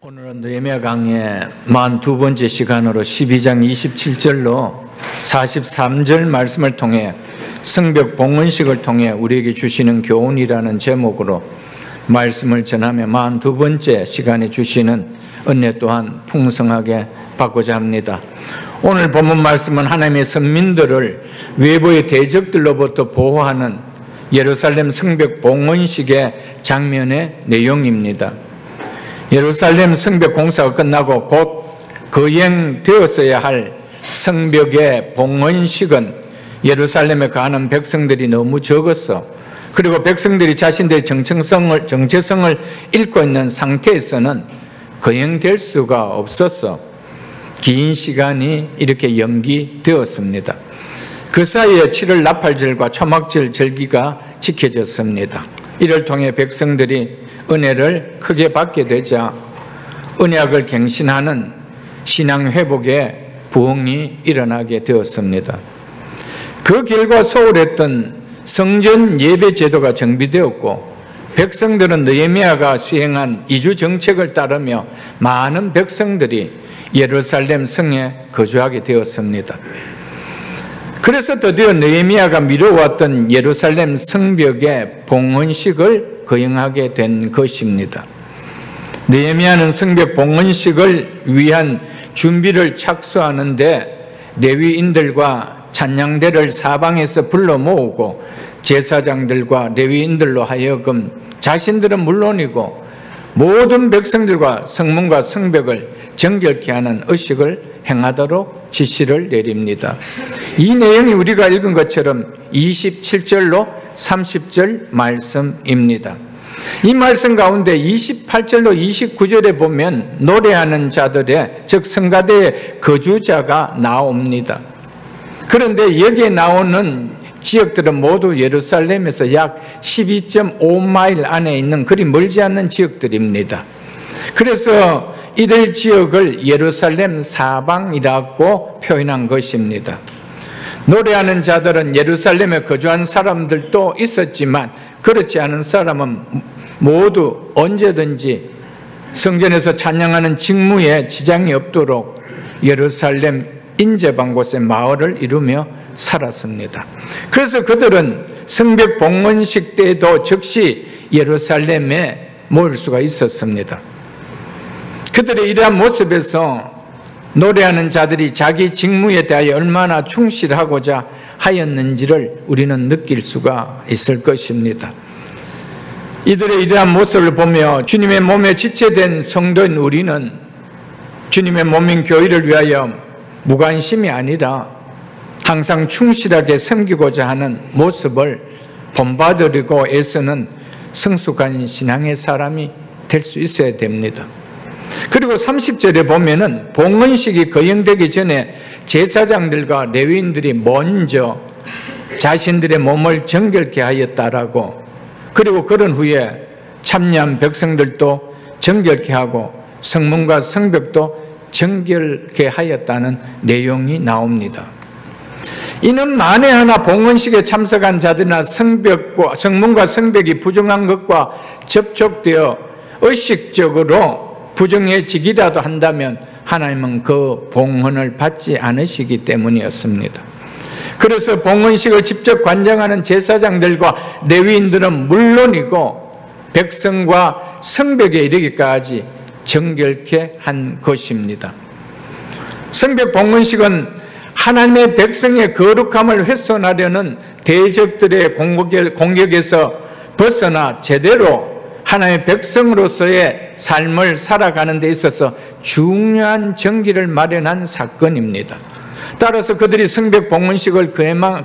오늘은 느헤미야 강의 42번째 시간으로 12장 27절로 43절 말씀을 통해 성벽 봉헌식을 통해 우리에게 주시는 교훈이라는 제목으로 말씀을 전하며 42번째 시간에 주시는 은혜 또한 풍성하게 받고자 합니다. 오늘 본문 말씀은 하나님의 선민들을 외부의 대적들로부터 보호하는 예루살렘 성벽 봉헌식의 장면의 내용입니다. 예루살렘 성벽 공사가 끝나고 곧 거행되었어야 할 성벽의 봉헌식은 예루살렘에 가는 백성들이 너무 적었어. 그리고 백성들이 자신들의 정체성을 잃고 있는 상태에서는 거행될 수가 없었어. 긴 시간이 이렇게 연기되었습니다. 그 사이에 7월 나팔절과 초막절 절기가 지켜졌습니다. 이를 통해 백성들이 은혜를 크게 받게 되자 언약을 갱신하는 신앙 회복의 부흥이 일어나게 되었습니다. 그 결과 소홀했던 성전 예배 제도가 정비되었고 백성들은 느헤미야가 시행한 이주 정책을 따르며 많은 백성들이 예루살렘 성에 거주하게 되었습니다. 그래서 드디어 느헤미야가 미뤄왔던 예루살렘 성벽의 봉헌식을 거행하게 된 것입니다. 느헤미야는 성벽 봉헌식을 위한 준비를 착수하는데 레위인들과 찬양대를 사방에서 불러 모으고 제사장들과 레위인들로 하여금 자신들은 물론이고 모든 백성들과 성문과 성벽을 정결케 하는 의식을 행하도록 지시를 내립니다. 이 내용이 우리가 읽은 것처럼 27절로 30절 말씀입니다. 이 말씀 가운데 28절로 29절에 보면 노래하는 자들의 즉 성가대의 거주자가 나옵니다. 그런데 여기에 나오는 지역들은 모두 예루살렘에서 약 12.5마일 안에 있는 그리 멀지 않는 지역들입니다. 그래서 이들 지역을 예루살렘 사방이라고 표현한 것입니다. 노래하는 자들은 예루살렘에 거주한 사람들도 있었지만 그렇지 않은 사람은 모두 언제든지 성전에서 찬양하는 직무에 지장이 없도록 예루살렘 인접한 곳에 마을을 이루며 살았습니다. 그래서 그들은 성벽 봉헌식 때에도 즉시 예루살렘에 모일 수가 있었습니다. 그들의 이러한 모습에서 노래하는 자들이 자기 직무에 대하여 얼마나 충실하고자 하였는지를 우리는 느낄 수가 있을 것입니다. 이들의 이러한 모습을 보며 주님의 몸에 지체된 성도인 우리는 주님의 몸인 교회를 위하여 무관심이 아니라 항상 충실하게 섬기고자 하는 모습을 본받으려고 애쓰는 성숙한 신앙의 사람이 될 수 있어야 됩니다. 그리고 30절에 보면은 봉헌식이 거행되기 전에 제사장들과 레위인들이 먼저 자신들의 몸을 정결케 하였다라고, 그리고 그런 후에 참여한 백성들도 정결케 하고 성문과 성벽도 정결케 하였다는 내용이 나옵니다. 이는 만에 하나 봉헌식에 참석한 자들이나 성문과 성벽이 부정한 것과 접촉되어 의식적으로 부정해지기라도 한다면 하나님은 그 봉헌을 받지 않으시기 때문이었습니다. 그래서 봉헌식을 직접 관장하는 제사장들과 레위인들은 물론이고 백성과 성벽에 이르기까지 정결케 한 것입니다. 성벽 봉헌식은 하나님의 백성의 거룩함을 훼손하려는 대적들의 공격에서 벗어나 제대로 하나님의 백성으로서의 삶을 살아가는 데 있어서 중요한 정기를 마련한 사건입니다. 따라서 그들이 성벽 봉헌식을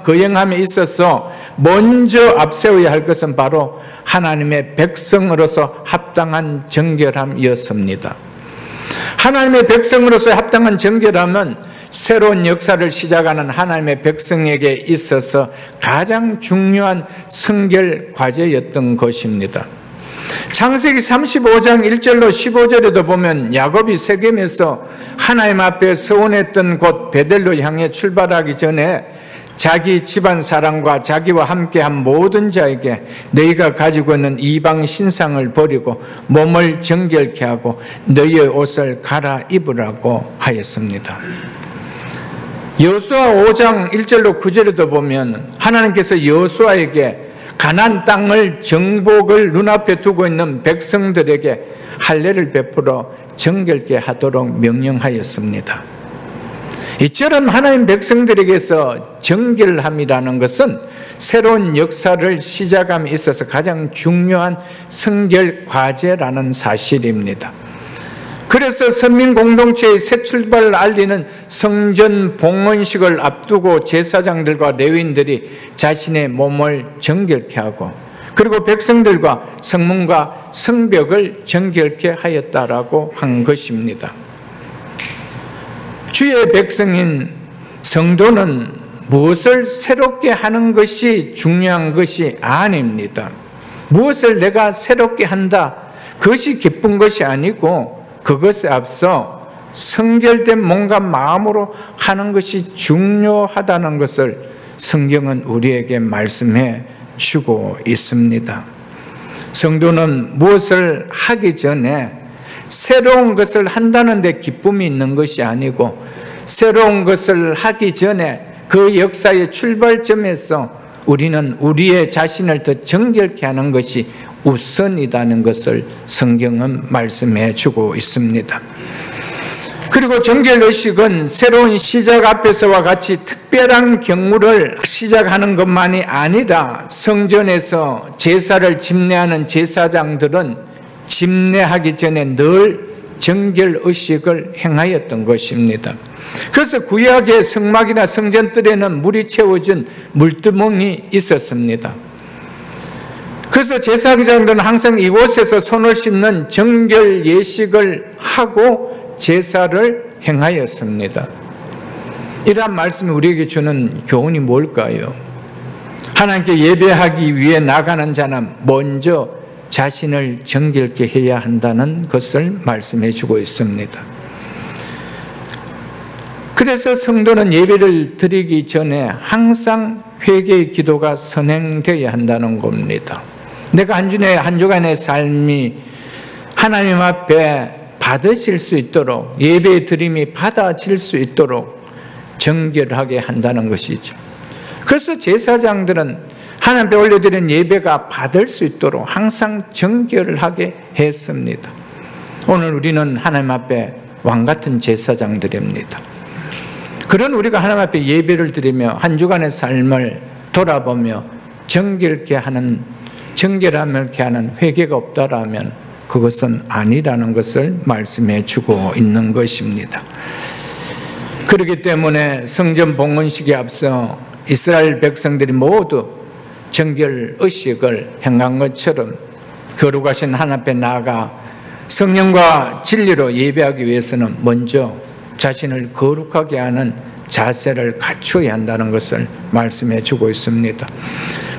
거행함에 있어서 먼저 앞세워야 할 것은 바로 하나님의 백성으로서 합당한 정결함이었습니다. 하나님의 백성으로서 합당한 정결함은 새로운 역사를 시작하는 하나님의 백성에게 있어서 가장 중요한 성결 과제였던 것입니다. 창세기 35장 1절로 15절에도 보면 야곱이 세겜에서 하나님 앞에 서원했던 곳 베델로 향해 출발하기 전에 자기 집안 사람과 자기와 함께한 모든 자에게 너희가 가지고 있는 이방 신상을 버리고 몸을 정결케 하고 너희의 옷을 갈아입으라고 하였습니다. 여호수아 5장 1절로 9절에도 보면 하나님께서 여호수아에게 가나안 땅을 정복을 눈앞에 두고 있는 백성들에게 할례를 베풀어 정결케 하도록 명령하였습니다. 이처럼 하나님 백성들에게서 정결함이라는 것은 새로운 역사를 시작함에 있어서 가장 중요한 성결 과제라는 사실입니다. 그래서 선민 공동체의 새 출발을 알리는 성전 봉헌식을 앞두고 제사장들과 레위인들이 자신의 몸을 정결케 하고 그리고 백성들과 성문과 성벽을 정결케 하였다라고 한 것입니다. 주의 백성인 성도는 무엇을 새롭게 하는 것이 중요한 것이 아닙니다. 무엇을 내가 새롭게 한다, 그것이 기쁜 것이 아니고 그것에 앞서 성결된 몸과 마음으로 하는 것이 중요하다는 것을 성경은 우리에게 말씀해 주고 있습니다. 성도는 무엇을 하기 전에 새로운 것을 한다는 데 기쁨이 있는 것이 아니고 새로운 것을 하기 전에 그 역사의 출발점에서 우리는 우리의 자신을 더 정결케 하는 것이 우선이라는 것을 성경은 말씀해 주고 있습니다. 그리고 정결의식은 새로운 시작 앞에서와 같이 특별한 경우를 시작하는 것만이 아니라 성전에서 제사를 집례하는 제사장들은 집례하기 전에 늘 정결의식을 행하였던 것입니다. 그래서 구약의 성막이나 성전들에는 물이 채워진 물두멍이 있었습니다. 그래서 제사장들은 항상 이곳에서 손을 씻는 정결 예식을 하고 제사를 행하였습니다. 이러한 말씀이 우리에게 주는 교훈이 뭘까요? 하나님께 예배하기 위해 나가는 자는 먼저 자신을 정결케 해야 한다는 것을 말씀해 주고 있습니다. 그래서 성도는 예배를 드리기 전에 항상 회개의 기도가 선행되어야 한다는 겁니다. 내가 한 주간의 삶이 하나님 앞에 받으실 수 있도록, 예배의 드림이 받아질 수 있도록 정결하게 한다는 것이죠. 그래서 제사장들은 하나님 앞에 올려드린 예배가 받을 수 있도록 항상 정결하게 했습니다. 오늘 우리는 하나님 앞에 왕같은 제사장들입니다. 그런 우리가 하나님 앞에 예배를 드리며 한 주간의 삶을 돌아보며 정결케 하는 회개가 없다라면 그것은 아니라는 것을 말씀해 주고 있는 것입니다. 그렇기 때문에 성전 봉헌식에 앞서 이스라엘 백성들이 모두 정결의식을 행한 것처럼 거룩하신 하나님 앞에 나아가 성령과 진리로 예배하기 위해서는 먼저 자신을 거룩하게 하는 자세를 갖춰야 한다는 것을 말씀해 주고 있습니다.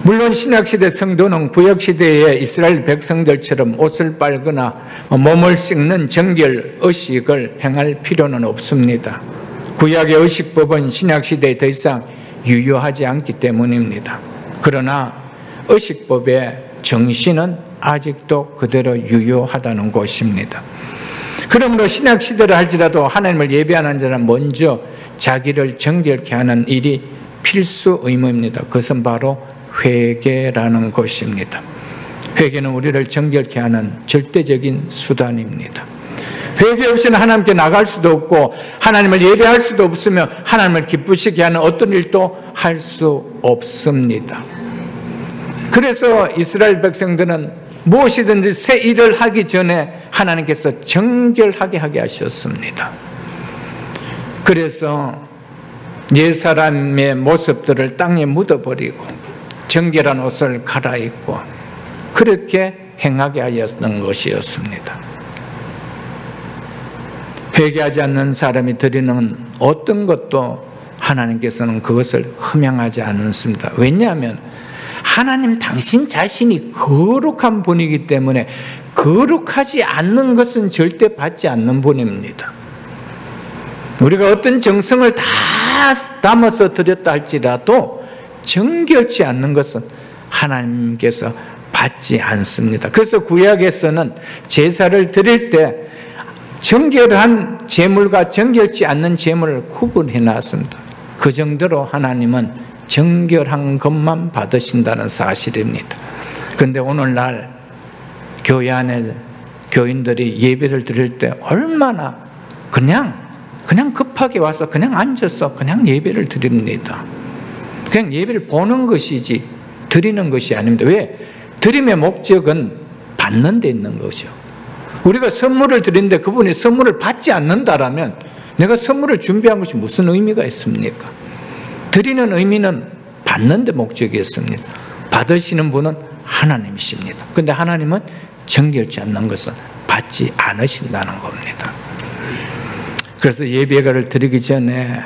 물론 신약시대 성도는 구약시대의 이스라엘 백성들처럼 옷을 빨거나 몸을 씻는 정결의식을 행할 필요는 없습니다. 구약의 의식법은 신약시대에 더 이상 유효하지 않기 때문입니다. 그러나 의식법의 정신은 아직도 그대로 유효하다는 것입니다. 그러므로 신약시대를 할지라도 하나님을 예배하는 자는 먼저 자기를 정결케 하는 일이 필수 의무입니다. 그것은 바로 회개라는 것입니다. 회개는 우리를 정결케 하는 절대적인 수단입니다. 회개 없이는 하나님께 나갈 수도 없고 하나님을 예배할 수도 없으며 하나님을 기쁘시게 하는 어떤 일도 할 수 없습니다. 그래서 이스라엘 백성들은 무엇이든지 새 일을 하기 전에 하나님께서 정결하게 하게 하셨습니다. 그래서 옛사람의 모습들을 땅에 묻어버리고 정결한 옷을 갈아입고 그렇게 행하게 하였던 것이었습니다. 회개하지 않는 사람이 드리는 어떤 것도 하나님께서는 그것을 흠양하지 않습니다. 왜냐하면 하나님 당신 자신이 거룩한 분이기 때문에 거룩하지 않는 것은 절대 받지 않는 분입니다. 우리가 어떤 정성을 다 담아서 드렸다 할지라도 정결치 않는 것은 하나님께서 받지 않습니다. 그래서 구약에서는 제사를 드릴 때 정결한 제물과 정결치 않는 제물을 구분해 놨습니다. 그 정도로 하나님은 정결한 것만 받으신다는 사실입니다. 그런데 오늘날 교회 안에 교인들이 예배를 드릴 때 얼마나 그냥 급하게 와서 그냥 앉아서 그냥 예배를 드립니다. 그냥 예배를 보는 것이지 드리는 것이 아닙니다. 왜? 드림의 목적은 받는 데 있는 거죠. 우리가 선물을 드리는데 그분이 선물을 받지 않는다라면 내가 선물을 준비한 것이 무슨 의미가 있습니까? 드리는 의미는 받는 데 목적이었습니다. 받으시는 분은 하나님이십니다. 그런데 하나님은 정결치 않는 것은 받지 않으신다는 겁니다. 그래서 예배를 드리기 전에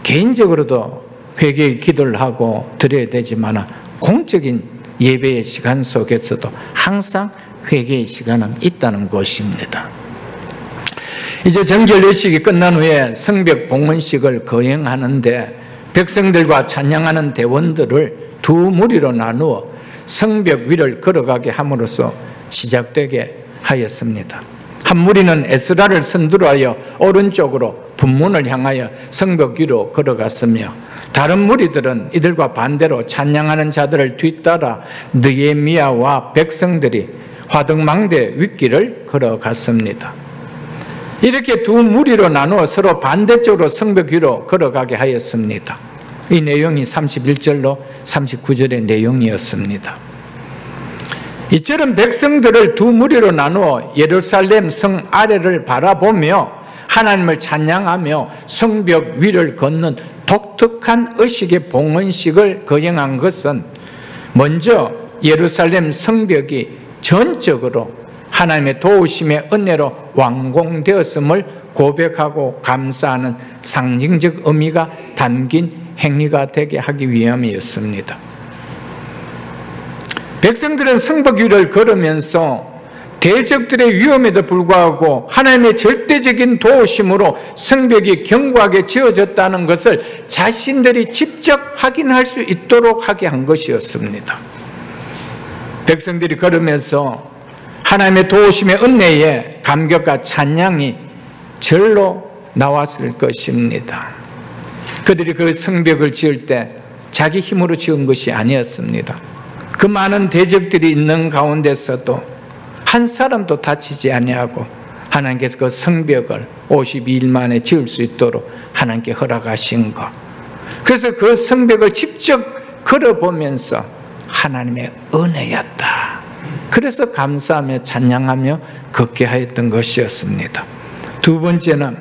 개인적으로도 회개의 기도를 하고 드려야 되지만 공적인 예배의 시간 속에서도 항상 회개의 시간은 있다는 것입니다. 이제 정결의식이 끝난 후에 성벽 봉헌식을 거행하는데 백성들과 찬양하는 대원들을 두 무리로 나누어 성벽 위를 걸어가게 함으로써 시작되게 하였습니다. 한 무리는 에스라를 선두로하여 오른쪽으로 분문을 향하여 성벽 위로 걸어갔으며 다른 무리들은 이들과 반대로 찬양하는 자들을 뒤따라 느헤미야와 백성들이 화덕망대 윗길을 걸어갔습니다. 이렇게 두 무리로 나누어 서로 반대쪽으로 성벽 위로 걸어가게 하였습니다. 이 내용이 31절로 39절의 내용이었습니다. 이처럼 백성들을 두 무리로 나누어 예루살렘 성 아래를 바라보며 하나님을 찬양하며 성벽 위를 걷는 독특한 의식의 봉헌식을 거행한 것은 먼저 예루살렘 성벽이 전적으로 하나님의 도우심의 은혜로 완공되었음을 고백하고 감사하는 상징적 의미가 담긴 행위가 되게 하기 위함이었습니다. 백성들은 성벽 위를 걸으면서 대적들의 위험에도 불구하고 하나님의 절대적인 도우심으로 성벽이 견고하게 지어졌다는 것을 자신들이 직접 확인할 수 있도록 하게 한 것이었습니다. 백성들이 걸으면서 하나님의 도우심의 은혜에 감격과 찬양이 절로 나왔을 것입니다. 그들이 그 성벽을 지을 때 자기 힘으로 지은 것이 아니었습니다. 그 많은 대적들이 있는 가운데서도 한 사람도 다치지 아니하고 하나님께서 그 성벽을 52일 만에 지을 수 있도록 하나님께 허락하신 것. 그래서 그 성벽을 직접 걸어보면서 하나님의 은혜였다. 그래서 감사하며 찬양하며 걷게 하였던 것이었습니다. 두 번째는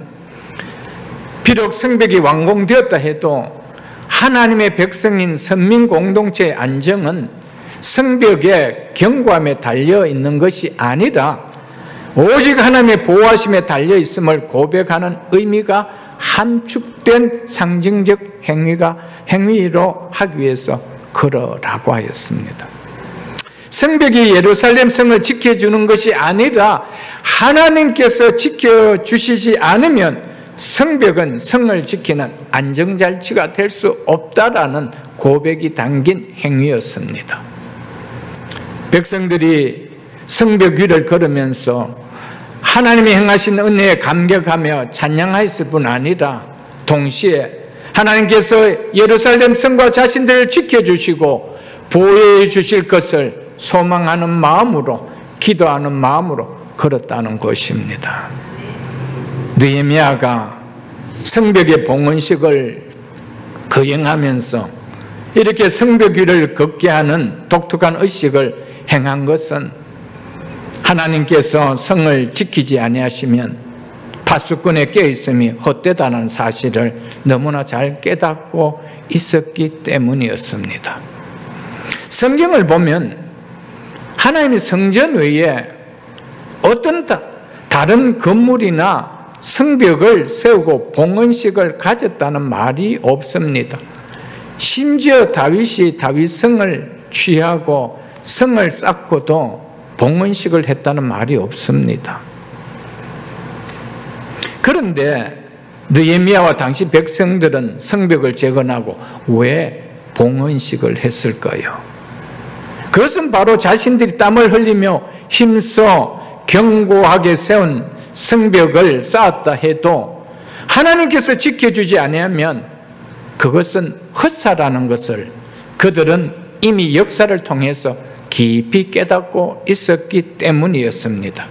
비록 성벽이 완공되었다 해도 하나님의 백성인 선민 공동체의 안정은 성벽의 견고함에 달려있는 것이 아니라 오직 하나님의 보호하심에 달려있음을 고백하는 의미가 함축된 상징적 행위로 하기 위해서 걸어라고 하였습니다. 성벽이 예루살렘 성을 지켜주는 것이 아니라 하나님께서 지켜주시지 않으면 성벽은 성을 지키는 안정장치가 될 수 없다라는 고백이 담긴 행위였습니다. 백성들이 성벽 위를 걸으면서 하나님이 행하신 은혜에 감격하며 찬양하였을 뿐 아니라 동시에 하나님께서 예루살렘 성과 자신들을 지켜주시고 보호해 주실 것을 소망하는 마음으로 기도하는 마음으로 걸었다는 것입니다. 느헤미야가 성벽의 봉헌식을 거행하면서 이렇게 성벽 위를 걷게 하는 독특한 의식을 행한 것은 하나님께서 성을 지키지 아니하시면 파수꾼의 깨어있음이 헛되다는 사실을 너무나 잘 깨닫고 있었기 때문이었습니다. 성경을 보면 하나님의 성전 외에 어떤 다른 건물이나 성벽을 세우고 봉헌식을 가졌다는 말이 없습니다. 심지어 다윗이 다윗성을 취하고 성을 쌓고도 봉헌식을 했다는 말이 없습니다. 그런데 느헤미야와 당시 백성들은 성벽을 재건하고 왜 봉헌식을 했을까요? 그것은 바로 자신들이 땀을 흘리며 힘써 견고하게 세운 성벽을 쌓았다 해도 하나님께서 지켜주지 않으면 그것은 헛사라는 것을 그들은 이미 역사를 통해서 깊이 깨닫고 있었기 때문이었습니다.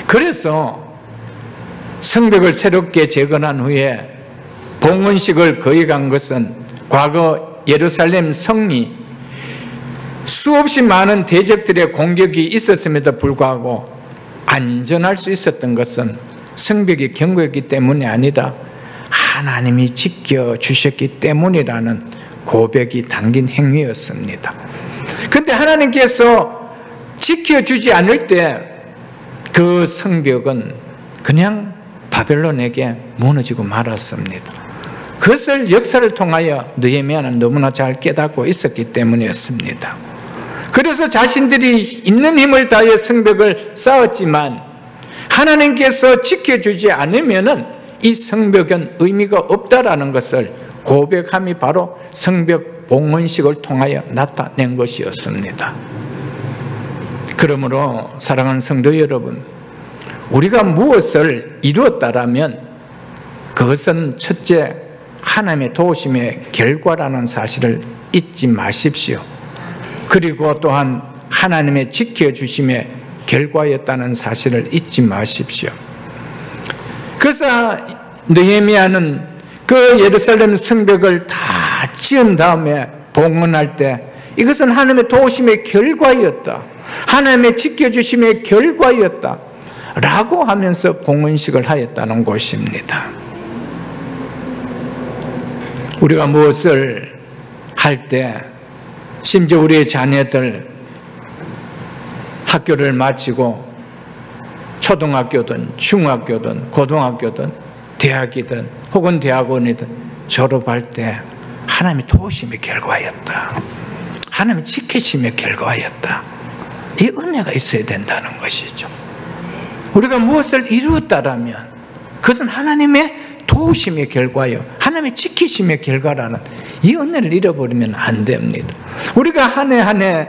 그래서 성벽을 새롭게 재건한 후에 봉헌식을 거행한 것은 과거 예루살렘 성이 수없이 많은 대적들의 공격이 있었음에도 불구하고 안전할 수 있었던 것은 성벽이 견고했기 때문이 아니라 하나님이 지켜주셨기 때문이라는 고백이 담긴 행위였습니다. 그런데 하나님께서 지켜주지 않을 때 그 성벽은 그냥 바벨론에게 무너지고 말았습니다. 그것을 역사를 통하여 느헤미야는 너무나 잘 깨닫고 있었기 때문이었습니다. 그래서 자신들이 있는 힘을 다해 성벽을 쌓았지만 하나님께서 지켜주지 않으면 이 성벽은 의미가 없다라는 것을 고백함이 바로 성벽 봉헌식을 통하여 나타낸 것이었습니다. 그러므로 사랑하는 성도 여러분, 우리가 무엇을 이루었다라면 그것은 첫째 하나님의 도우심의 결과라는 사실을 잊지 마십시오. 그리고 또한 하나님의 지켜주심의 결과였다는 사실을 잊지 마십시오. 그래서 느헤미야는 그 예루살렘 성벽을 다 지은 다음에 봉헌할 때 이것은 하나님의 도우심의 결과였다, 하나님의 지켜주심의 결과였다 라고 하면서 봉헌식을 하였다는 것입니다. 우리가 무엇을 할 때 심지어 우리의 자녀들 학교를 마치고 초등학교든 중학교든 고등학교든 대학이든 혹은 대학원이든 졸업할 때 하나님의 도우심의 결과였다, 하나님의 지키심의 결과였다, 이 은혜가 있어야 된다는 것이죠. 우리가 무엇을 이루었다라면 그것은 하나님의 도우심의 결과요, 하나님의 지키심의 결과라는 이 은혜를 잃어버리면 안 됩니다. 우리가 한 해 한 해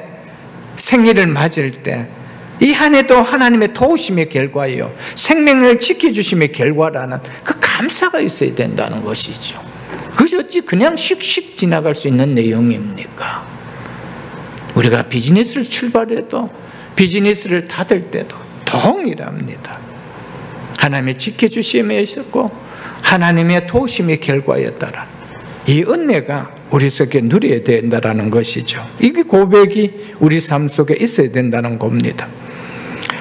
생일을 맞을 때 이 한 해도 하나님의 도우심의 결과요, 생명을 지켜주심의 결과라는 그 감사가 있어야 된다는 것이죠. 그것이 어찌 그냥 씩씩 지나갈 수 있는 내용입니까? 우리가 비즈니스를 출발해도 비즈니스를 닫을 때도 동일합니다. 하나님의 지켜주심에 있었고 하나님의 도우심의 결과였다라 이 은혜가 우리 속에 누려야 된다는 것이죠. 이게 고백이 우리 삶 속에 있어야 된다는 겁니다.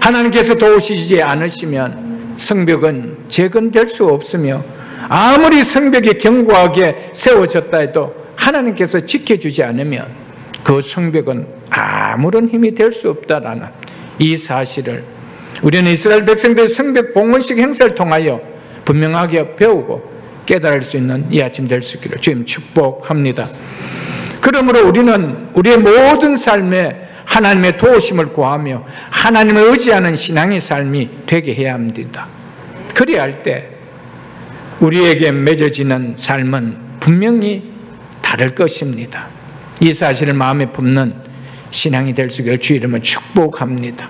하나님께서 도우시지 않으시면 성벽은 재건될 수 없으며 아무리 성벽이 견고하게 세워졌다 해도 하나님께서 지켜주지 않으면 그 성벽은 아무런 힘이 될 수 없다라는 이 사실을 우리는 이스라엘 백성들의 성벽 봉헌식 행사를 통하여 분명하게 배우고 깨달을 수 있는 이 아침 될 수 있기를 주님 축복합니다. 그러므로 우리는 우리의 모든 삶에 하나님의 도우심을 구하며 하나님을 의지하는 신앙의 삶이 되게 해야 합니다. 그래야 할 때 우리에게 맺어지는 삶은 분명히 다를 것입니다. 이 사실을 마음에 품는 신앙이 될 수 있기를 주 이름으로 축복합니다.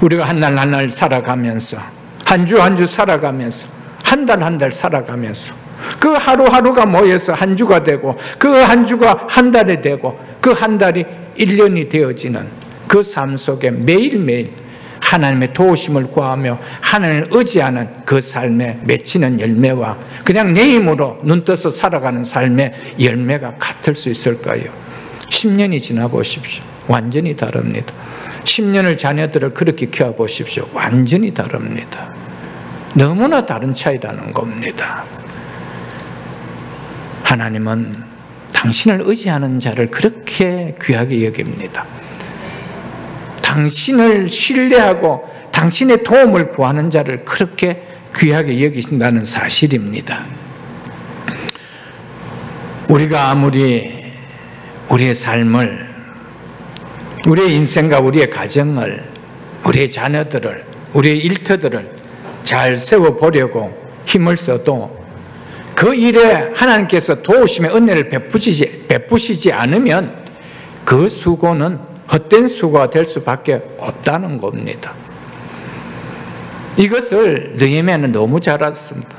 우리가 한 날 한 날 살아가면서 한 주 한 주 살아가면서 한 달 한 달 살아가면서 그 하루하루가 모여서 한 주가 되고 그 한 주가 한 달이 되고 그 한 달이 1년이 되어지는 그 삶 속에 매일매일 하나님의 도우심을 구하며 하나님을 의지하는 그 삶에 맺히는 열매와 그냥 내 힘으로 눈 떠서 살아가는 삶의 열매가 같을 수 있을까요? 10년이 지나 보십시오. 완전히 다릅니다. 10년을 자녀들을 그렇게 키워보십시오. 완전히 다릅니다. 너무나 다른 차이라는 겁니다. 하나님은 당신을 의지하는 자를 그렇게 귀하게 여깁니다. 당신을 신뢰하고 당신의 도움을 구하는 자를 그렇게 귀하게 여기신다는 사실입니다. 우리가 아무리 우리의 삶을, 우리의 인생과 우리의 가정을, 우리의 자녀들을, 우리의 일터들을 잘 세워보려고 힘을 써도 그 일에 하나님께서 도우심의 은혜를 베푸시지 않으면 그 수고는 헛된 수고가 될 수밖에 없다는 겁니다. 이것을 느헤미야는 너무 잘 알았습니다.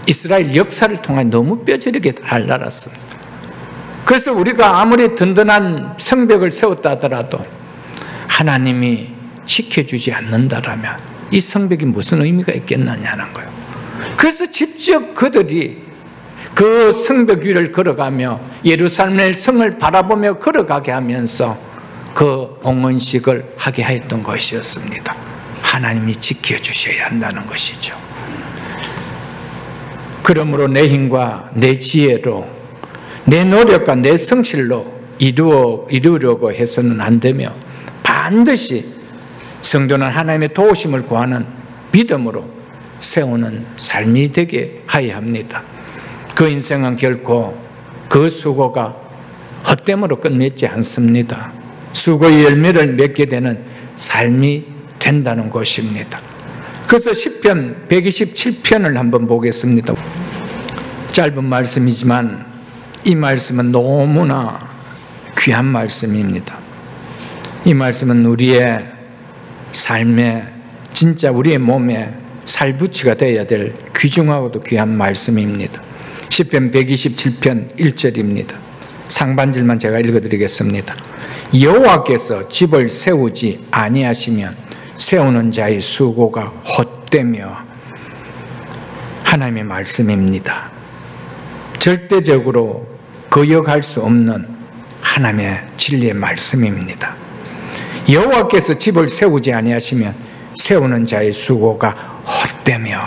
이스라엘 역사를 통해 너무 뼈저리게 잘 알았습니다. 그래서 우리가 아무리 든든한 성벽을 세웠다 하더라도 하나님이 지켜주지 않는다라면 이 성벽이 무슨 의미가 있겠느냐는 거예요. 그래서 직접 그들이 그 성벽 위를 걸어가며 예루살렘 성을 바라보며 걸어가게 하면서 그 봉헌식을 하게 했던 것이었습니다. 하나님이 지켜주셔야 한다는 것이죠. 그러므로 내 힘과 내 지혜로 내 노력과 내 성실로 이루려고 해서는 안 되며 반드시 성도는 하나님의 도우심을 구하는 믿음으로 세우는 삶이 되게 하여야 합니다. 그 인생은 결코 그 수고가 헛됨으로 끝맺지 않습니다. 수고의 열매를 맺게 되는 삶이 된다는 것입니다. 그래서 시편 127편을 한번 보겠습니다. 짧은 말씀이지만 이 말씀은 너무나 귀한 말씀입니다. 이 말씀은 우리의 삶에, 진짜 우리의 몸에 살붙이가 되어야 될 귀중하고도 귀한 말씀입니다. 시편 127편 1절입니다. 상반절만 제가 읽어드리겠습니다. 여호와께서 집을 세우지 아니하시면 세우는 자의 수고가 헛되며, 하나님의 말씀입니다. 절대적으로 거역할 수 없는 하나님의 진리의 말씀입니다. 여호와께서 집을 세우지 아니하시면 세우는 자의 수고가 헛되며,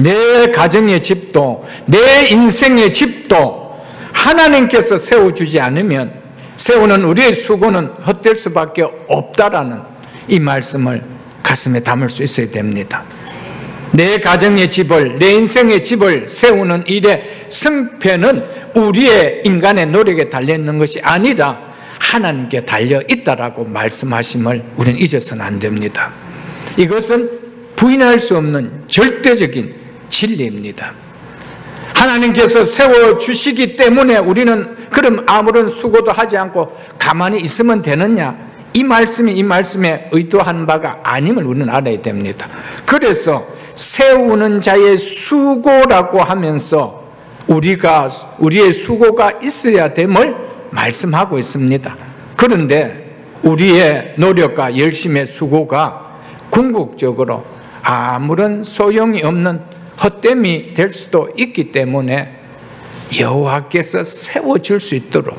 내 가정의 집도 내 인생의 집도 하나님께서 세워주지 않으면 세우는 우리의 수고는 헛될 수밖에 없다라는 이 말씀을 가슴에 담을 수 있어야 됩니다. 내 가정의 집을, 내 인생의 집을 세우는 일의 승패는 우리의 인간의 노력에 달려있는 것이 아니라 하나님께 달려있다라고 말씀하심을 우리는 잊어서는 안 됩니다. 이것은 부인할 수 없는 절대적인 진리입니다. 하나님께서 세워주시기 때문에 우리는 그럼 아무런 수고도 하지 않고 가만히 있으면 되느냐? 이 말씀에 의도한 바가 아님을 우리는 알아야 됩니다. 그래서 세우는 자의 수고라고 하면서 우리의 수고가 있어야 됨을 말씀하고 있습니다. 그런데 우리의 노력과 열심의 수고가 궁극적으로 아무런 소용이 없는 헛됨이 될 수도 있기 때문에 여호와께서 세워줄 수 있도록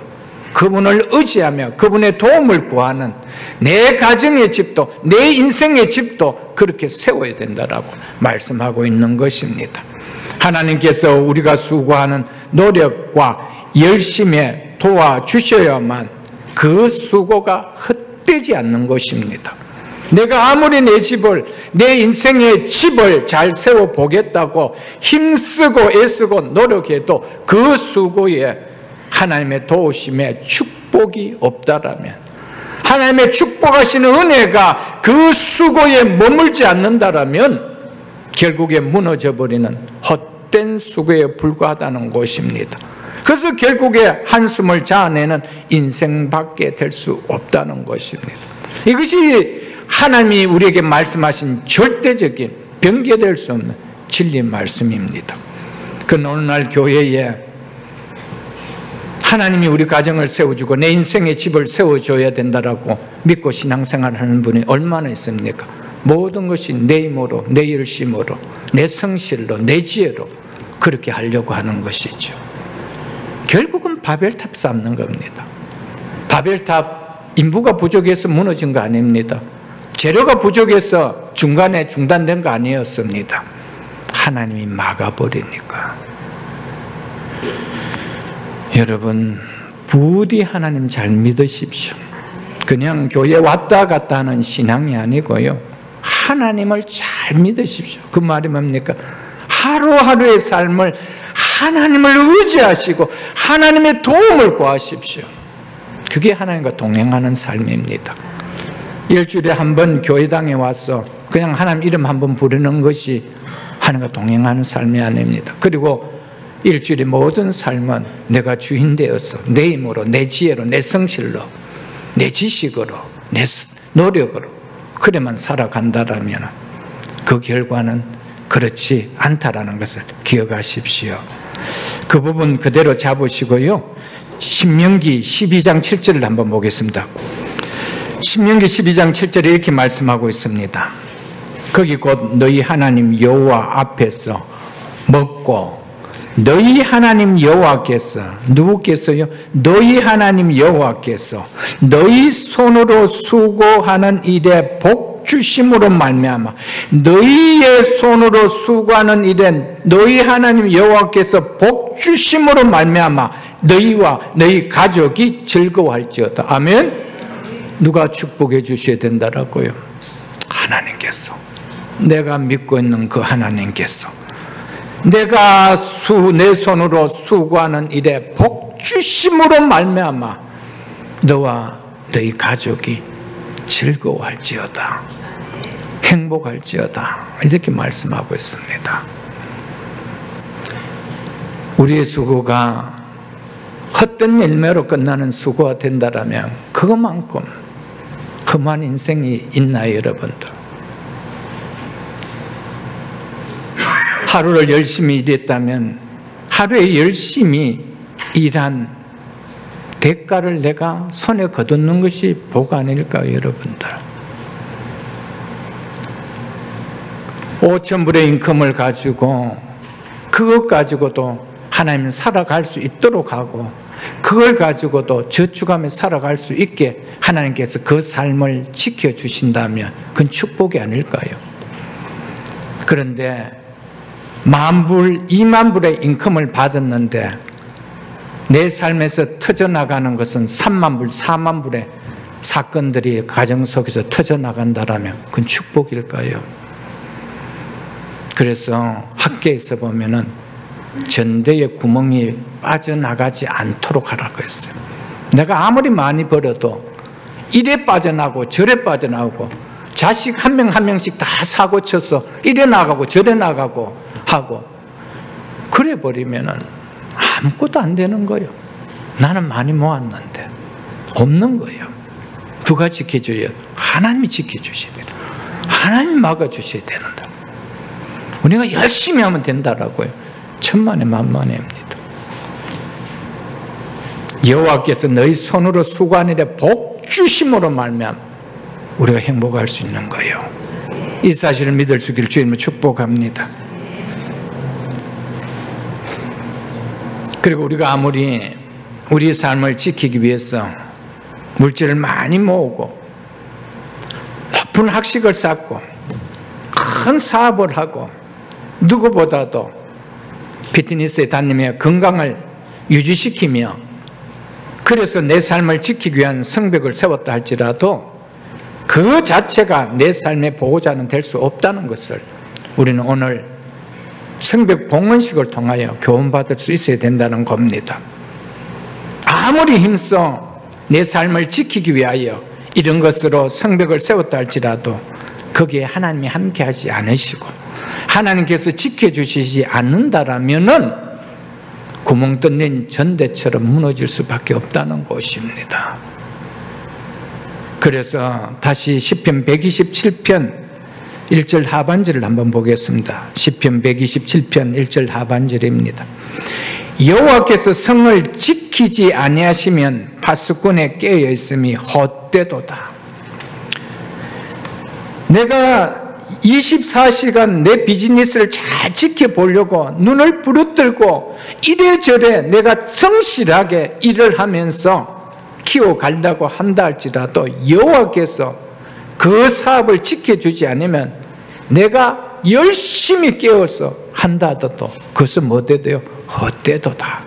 그분을 의지하며 그분의 도움을 구하는 내 가정의 집도 내 인생의 집도 그렇게 세워야 된다라고 말씀하고 있는 것입니다. 하나님께서 우리가 수고하는 노력과 열심에 도와주셔야만 그 수고가 헛되지 않는 것입니다. 내가 아무리 내 집을, 내 인생의 집을 잘 세워보겠다고 힘쓰고 애쓰고 노력해도 그 수고에 하나님의 도우심에 축복이 없다라면, 하나님의 축복하시는 은혜가 그 수고에 머물지 않는다라면 결국에 무너져버리는 헛된 수고에 불과하다는 것입니다. 그래서 결국에 한숨을 자아내는 인생밖에 될 수 없다는 것입니다. 이것이 하나님이 우리에게 말씀하신 절대적인 변개될 수 없는 진리 말씀입니다. 그 오늘날 교회에 하나님이 우리 가정을 세워주고 내 인생의 집을 세워줘야 된다라고 믿고 신앙생활을 하는 분이 얼마나 있습니까? 모든 것이 내 힘으로, 내 열심으로, 내 성실로, 내 지혜로 그렇게 하려고 하는 것이죠. 결국은 바벨탑 쌓는 겁니다. 바벨탑 인부가 부족해서 무너진 거 아닙니다. 재료가 부족해서 중간에 중단된 거 아니었습니다. 하나님이 막아버리니까. 여러분, 부디 하나님 잘 믿으십시오. 그냥 교회 왔다 갔다 하는 신앙이 아니고요, 하나님을 잘 믿으십시오. 그 말이 뭡니까? 하루하루의 삶을 하나님을 의지하시고 하나님의 도움을 구하십시오. 그게 하나님과 동행하는 삶입니다. 일주일에 한 번 교회당에 와서 그냥 하나님 이름 한번 부르는 것이 하나님과 동행하는 삶이 아닙니다. 그리고 일주일의 모든 삶은 내가 주인 되어서 내 힘으로, 내 지혜로, 내 성실로, 내 지식으로, 내 노력으로 그래만 살아간다라면 그 결과는 그렇지 않다라는 것을 기억하십시오. 그 부분 그대로 잡으시고요. 신명기 12장 7절을 한번 보겠습니다. 신명기 12장 7절에 이렇게 말씀하고 있습니다. 거기 곧 너희 하나님 여호와 앞에서 먹고 너희 하나님 여호와께서 누구께서요? 너희 하나님 여호와께서 너희 손으로 수고하는 일에 복 주심으로 말미암아 너희의 손으로 수고하는 일에 너희 하나님 여호와께서 복 주심으로 말미암아 너희와 너희 가족이 즐거워할지어다. 아멘. 누가 축복해 주셔야 된다라고요? 하나님께서. 내가 믿고 있는 그 하나님께서 내가 내 손으로 수고하는 일에 복 주심으로 말미암아 너와 너희 가족이 즐거워할지어다, 행복할지어다, 이렇게 말씀하고 있습니다. 우리의 수고가 헛된 열매로 끝나는 수고가 된다라면 그것만큼 험한 인생이 있나요, 여러분들? 하루를 열심히 일했다면 하루에 열심히 일한 대가를 내가 손에 거두는 것이 복 아닐까요, 여러분들? 5,000불의 인컴을 가지고 그것 가지고도 하나님은 살아갈 수 있도록 하고 그걸 가지고도 저축하며 살아갈 수 있게 하나님께서 그 삶을 지켜주신다면 그건 축복이 아닐까요? 그런데 10,000불, 20,000불의 인컴을 받았는데 내 삶에서 터져나가는 것은 30,000불, 40,000불의 사건들이 가정 속에서 터져나간다라면 그건 축복일까요? 그래서 학교에서 보면은 전대의 구멍이 빠져나가지 않도록 하라고 했어요. 내가 아무리 많이 벌어도 이래 빠져나가고 저래 빠져나가고 자식 한 명 한 명씩 다 사고 쳐서 이래 나가고 저래 나가고 하고 그래 버리면은 아무것도 안 되는 거예요. 나는 많이 모았는데 없는 거예요. 누가 지켜줘요? 하나님이 지켜주셔야 돼요. 하나님이 막아주셔야 되는다. 우리가 열심히 하면 된다라고요. 천만에 만만해입니다. 여호와께서 너희 손으로 수고한 일에 복 주심으로 말미암아 우리가 행복할 수 있는 거예요. 이 사실을 믿을 수 있기를 주님을 축복합니다. 그리고 우리가 아무리 우리 삶을 지키기 위해서 물질을 많이 모으고 높은 학식을 쌓고 큰 사업을 하고 누구보다도 피트니스에 다니며 건강을 유지시키며 그래서 내 삶을 지키기 위한 성벽을 세웠다 할지라도 그 자체가 내 삶의 보호자는 될 수 없다는 것을 우리는 오늘 성벽 봉헌식을 통하여 교훈받을 수 있어야 된다는 겁니다. 아무리 힘써 내 삶을 지키기 위하여 이런 것으로 성벽을 세웠다 할지라도 거기에 하나님이 함께하지 않으시고 하나님께서 지켜주시지 않는다라면은 구멍 뚫린 전대처럼 무너질 수밖에 없다는 것입니다. 그래서 다시 시편 127편 1절 하반절을 한번 보겠습니다. 시편 127편 1절 하반절입니다. 여호와께서 성을 지키지 아니하시면 파수꾼에 깨어 있음이 헛되도다. 내가 24시간 내 비즈니스를 잘 지켜보려고 눈을 부릅뜨고 이래저래 내가 성실하게 일을 하면서 키워가려고 한다 할지라도 여호와께서 그 사업을 지켜주지 않으면 내가 열심히 깨워서 한다 하더라도 그것은 뭐 돼도요? 헛되도다.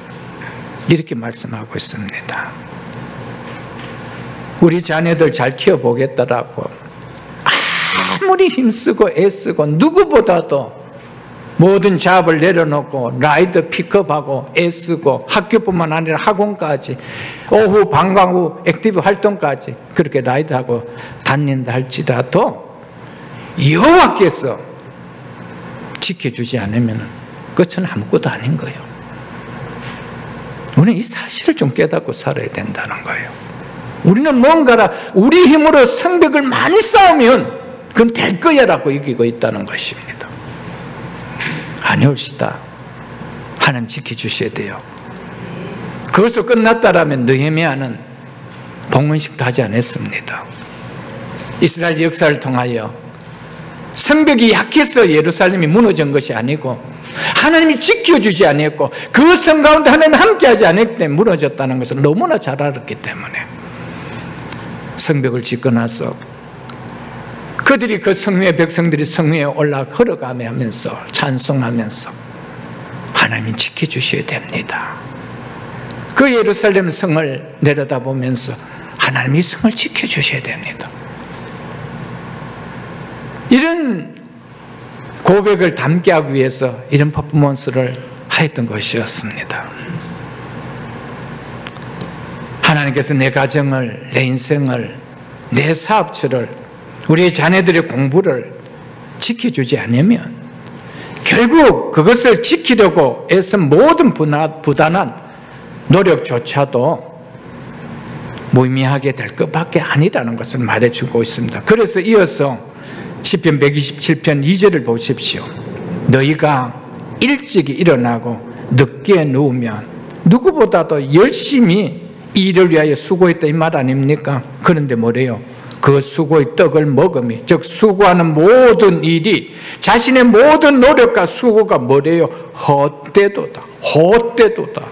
이렇게 말씀하고 있습니다. 우리 자녀들 잘 키워보겠다라고 아무리 힘쓰고 애쓰고 누구보다도 모든 잡을 내려놓고 라이더 픽업하고 애쓰고 학교뿐만 아니라 학원까지 오후 방과 후 액티브 활동까지 그렇게 라이드하고 다닌다 할지라도 여호와께서 지켜주지 않으면 그것은 아무것도 아닌 거예요. 우리는 이 사실을 좀 깨닫고 살아야 된다는 거예요. 우리는 뭔가라 우리 힘으로 성벽을 많이 쌓으면 그건 될 거야 라고 여기고 있다는 것입니다. 아니올시다. 하나님 지켜주셔야 돼요. 그것으로 끝났다라면 느헤미야는 봉헌식도 하지 않았습니다. 이스라엘 역사를 통하여 성벽이 약해서 예루살렘이 무너진 것이 아니고 하나님이 지켜주지 않았고 그 성 가운데 하나님이 함께하지 않았기 때문에 무너졌다는 것을 너무나 잘 알았기 때문에 성벽을 짓고 나서 그들이 그 성위에 백성들이 성위에 올라 걸어가며 하면서 찬송하면서 하나님이 지켜주셔야 됩니다. 그 예루살렘 성을 내려다보면서 하나님이 이 성을 지켜주셔야 됩니다. 이런 고백을 담게 하기 위해서 이런 퍼포먼스를 하였던 것이었습니다. 하나님께서 내 가정을, 내 인생을, 내 사업처를, 우리의 자녀들의 공부를 지켜주지 않으면 결국 그것을 지키려고 애써 모든 부단한 노력조차도 무의미하게 될 것밖에 아니라는 것을 말해주고 있습니다. 그래서 이어서 시편 127편 2절을 보십시오. 너희가 일찍이 일어나고 늦게 누우면 누구보다도 열심히 이 일을 위하여 수고했다 이 말 아닙니까? 그런데 뭐래요? 그 수고의 떡을 먹음이, 즉 수고하는 모든 일이 자신의 모든 노력과 수고가 뭐래요? 헛되도다. 헛되도다.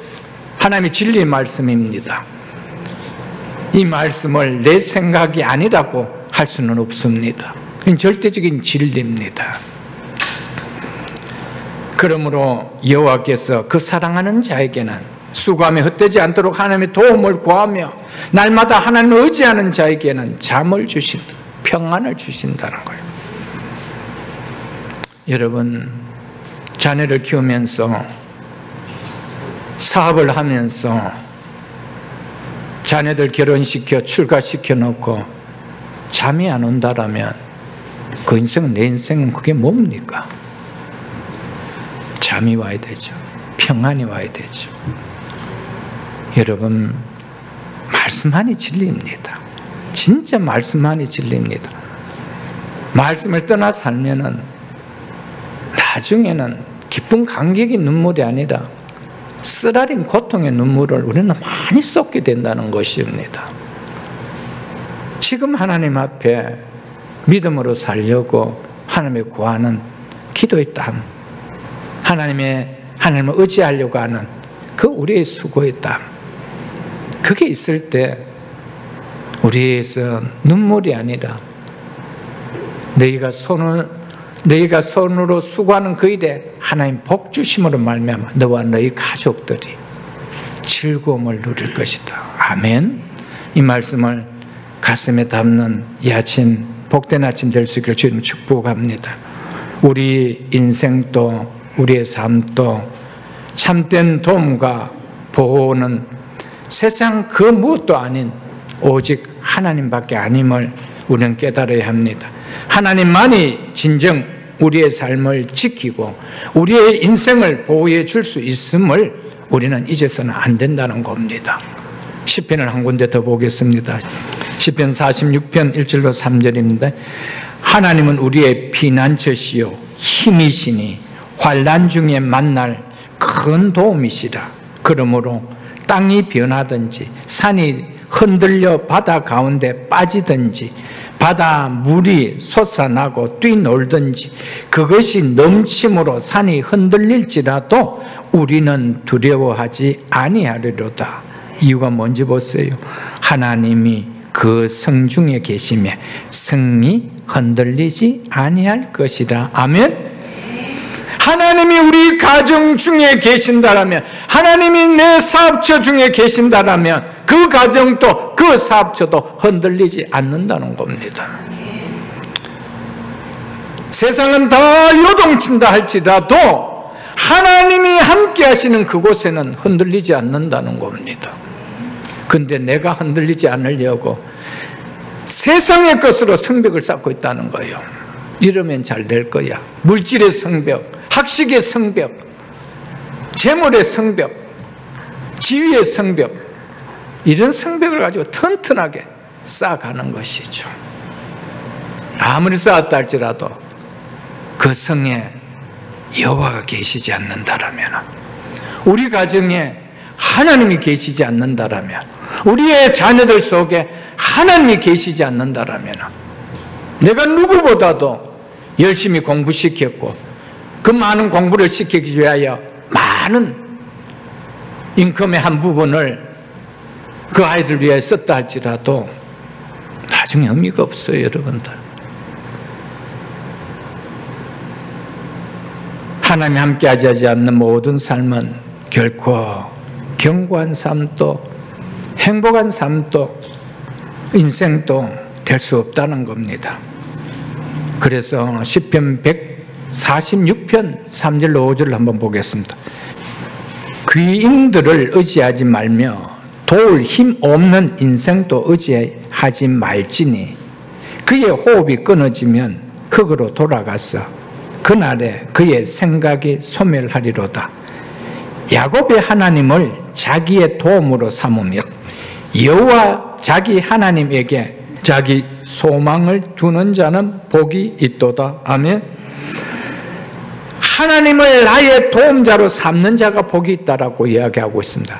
하나님의 진리의 말씀입니다. 이 말씀을 내 생각이 아니라고 할 수는 없습니다. 절대적인 진리입니다. 그러므로 여호와께서 그 사랑하는 자에게는 수고하며 헛되지 않도록 하나님의 도움을 구하며 날마다 하나님을 의지하는 자에게는 잠을 주신다, 평안을 주신다는 거예요. 여러분, 자녀를 키우면서 사업을 하면서 자녀들 결혼시켜 출가시켜 놓고 잠이 안 온다라면 그 인생은, 내 인생은 그게 뭡니까? 잠이 와야 되죠. 평안이 와야 되죠. 여러분, 말씀만이 진리입니다. 진짜 말씀만이 진리입니다. 말씀을 떠나 살면은 나중에는 기쁜 감격의 눈물이 아니라 쓰라린 고통의 눈물을 우리는 많이 쏟게 된다는 것입니다. 지금 하나님 앞에 믿음으로 살려고 하나님을 구하는 기도의 땀, 하나님을 의지하려고 하는 그 우리의 수고의 땀, 그게 있을 때 우리에서 눈물이 아니라 너희가 손으로 수고하는 그 일에 하나님 복 주심으로 말미암아 너와 너희 가족들이 즐거움을 누릴 것이다. 아멘. 이 말씀을 가슴에 담는 이 아침, 복된 아침 될 수 있기를 주님 축복합니다. 우리 인생도 우리의 삶도 참된 도움과 보호는 세상 그 무엇도 아닌 오직 하나님밖에 아님을 우리는 깨달아야 합니다. 하나님만이 진정 우리의 삶을 지키고 우리의 인생을 보호해 줄 수 있음을 우리는 잊어서는 안 된다는 겁니다. 시편을 한 군데 더 보겠습니다. 시편 46편 1절로 3절입니다. 하나님은 우리의 피난처시요 힘이시니 환난 중에 만날 큰 도움이시라. 그러므로 땅이 변하든지 산이 흔들려 바다 가운데 빠지든지 바다 물이 솟아나고 뛰놀든지 그것이 넘침으로 산이 흔들릴지라도 우리는 두려워하지 아니하리로다. 이유가 뭔지 보세요. 하나님이 그 성중에 계시며 성이 흔들리지 아니할 것이라. 아멘. 하나님이 우리 가정 중에 계신다라면, 하나님이 내 사업처 중에 계신다라면 그 가정도 그 사업처도 흔들리지 않는다는 겁니다. 세상은 다 요동친다 할지라도 하나님이 함께 하시는 그곳에는 흔들리지 않는다는 겁니다. 근데 내가 흔들리지 않으려고 세상의 것으로 성벽을 쌓고 있다는 거예요. 이러면 잘 될 거야. 물질의 성벽, 학식의 성벽, 재물의 성벽, 지위의 성벽, 이런 성벽을 가지고 튼튼하게 쌓아가는 것이죠. 아무리 쌓았다 할지라도 그 성에 여호와가 계시지 않는다라면, 우리 가정에 하나님이 계시지 않는다라면, 우리의 자녀들 속에 하나님이 계시지 않는다라면, 내가 누구보다도 열심히 공부시켰고 그 많은 공부를 시키기 위하여 많은 인컴의 한 부분을 그 아이들 위해 썼다 할지라도 나중에 의미가 없어요, 여러분들. 하나님이 함께하지 않는 모든 삶은 결코 견고한 삶도 행복한 삶도 인생도 될 수 없다는 겁니다. 그래서 시편 146편 3절로 5절을 한번 보겠습니다. 귀인들을 의지하지 말며 도울 힘 없는 인생도 의지하지 말지니 그의 호흡이 끊어지면 흙으로 돌아가서 그날에 그의 생각이 소멸하리로다. 야곱의 하나님을 자기의 도움으로 삼으며 여호와 자기 하나님에게 자기 소망을 두는 자는 복이 있도다. 아멘. 하나님을 나의 도움자로 삼는 자가 복이 있다라고 이야기하고 있습니다.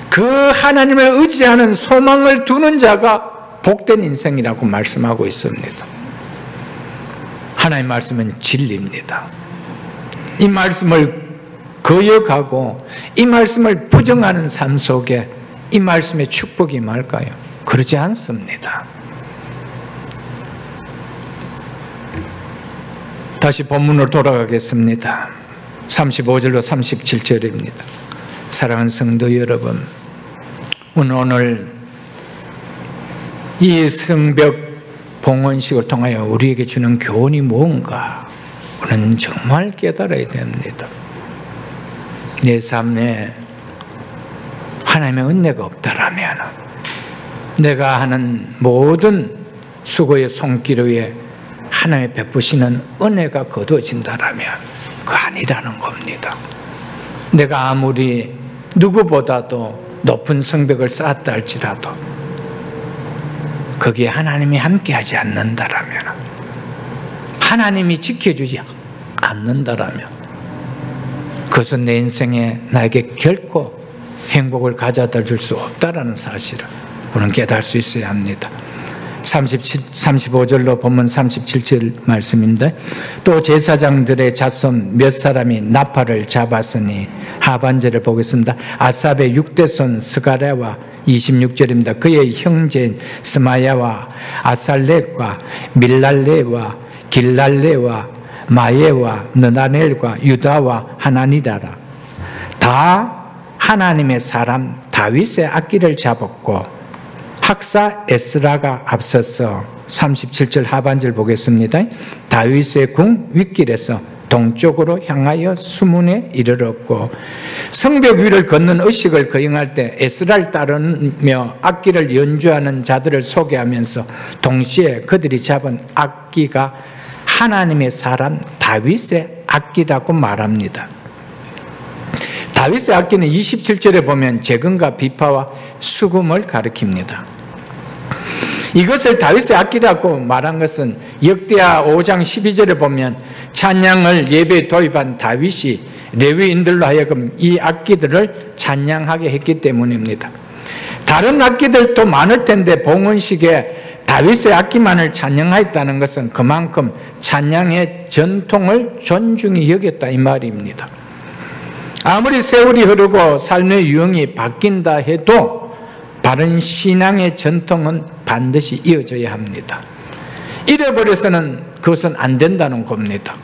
그 하나님을 의지하는 소망을 두는 자가 복된 인생이라고 말씀하고 있습니다. 하나님의 말씀은 진리입니다. 이 말씀을 거역하고 이 말씀을 부정하는 삶 속에 이 말씀의 축복이 임할까요? 그러지 않습니다. 다시 본문으로 돌아가겠습니다. 35절로 37절입니다. 사랑하는 성도 여러분, 오늘 이 성벽 봉헌식을 통하여 우리에게 주는 교훈이 뭔가 우리는 정말 깨달아야 됩니다. 내 삶에 하나님의 은혜가 없다라면, 내가 하는 모든 수고의 손길 위에 하나님의 베푸시는 은혜가 거두어진다라면 그거 아니라는 겁니다. 내가 아무리 누구보다도 높은 성벽을 쌓았다 할지라도 거기에 하나님이 함께하지 않는다라면, 하나님이 지켜주지 않는다라면 그것은 내 인생에 나에게 결코 행복을 가져다 줄 수 없다라는 사실을 우리는 깨달을 수 있어야 합니다. 35절로 보면 37절 말씀인데, 또 제사장들의 자손 몇 사람이 나팔을 잡았으니, 하반절을 보겠습니다. 아삽의 6대손 스가랴와 26절입니다. 그의 형제 스마야와 아살렉과 밀랄레와 길랄레와 마예와 느나넬과 유다와 하나니라라. 다 하나님의 사람 다윗의 악기를 잡았고 학사 에스라가 앞서서 37절 하반절 보겠습니다. 다윗의 궁 윗길에서 동쪽으로 향하여 수문에 이르렀고, 성벽 위를 걷는 의식을 거행할 때 에스라를 따르며 악기를 연주하는 자들을 소개하면서 동시에 그들이 잡은 악기가 하나님의 사람 다윗의 악기라고 말합니다. 다윗의 악기는 27절에 보면 재금과 비파와 수금을 가리킵니다. 이것을 다윗의 악기라고 말한 것은 역대하 5장 12절에 보면 찬양을 예배에 도입한 다윗이 레위인들로 하여금 이 악기들을 찬양하게 했기 때문입니다. 다른 악기들도 많을 텐데 봉헌식에 다윗의 악기만을 찬양하였다는 것은 그만큼 찬양의 전통을 존중히 여겼다 이 말입니다. 아무리 세월이 흐르고 삶의 유형이 바뀐다 해도 바른 신앙의 전통은 반드시 이어져야 합니다. 잃어버려서는 그것은 안 된다는 겁니다.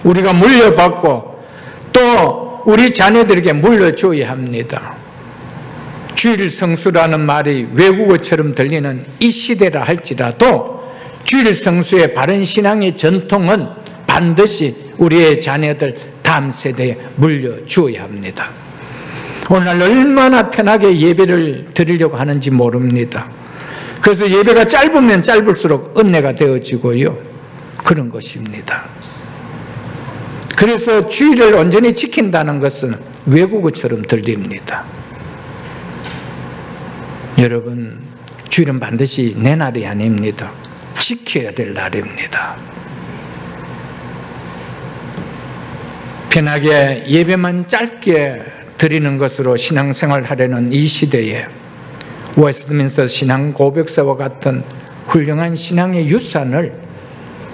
우리가 물려받고 또 우리 자녀들에게 물려줘야 합니다. 주일 성수라는 말이 외국어처럼 들리는 이 시대라 할지라도 주일 성수의 바른 신앙의 전통은 반드시 우리의 자녀들 다음 세대에 물려주어야 합니다. 오늘날 얼마나 편하게 예배를 드리려고 하는지 모릅니다. 그래서 예배가 짧으면 짧을수록 은혜가 되어지고요, 그런 것입니다. 그래서 주의를 온전히 지킨다는 것은 외국어처럼 들립니다. 여러분, 주일은 반드시 내 날이 아닙니다. 지켜야 될 날입니다. 편하게 예배만 짧게 드리는 것으로 신앙생활 하려는 이 시대에 웨스트민스터 신앙 고백서와 같은 훌륭한 신앙의 유산을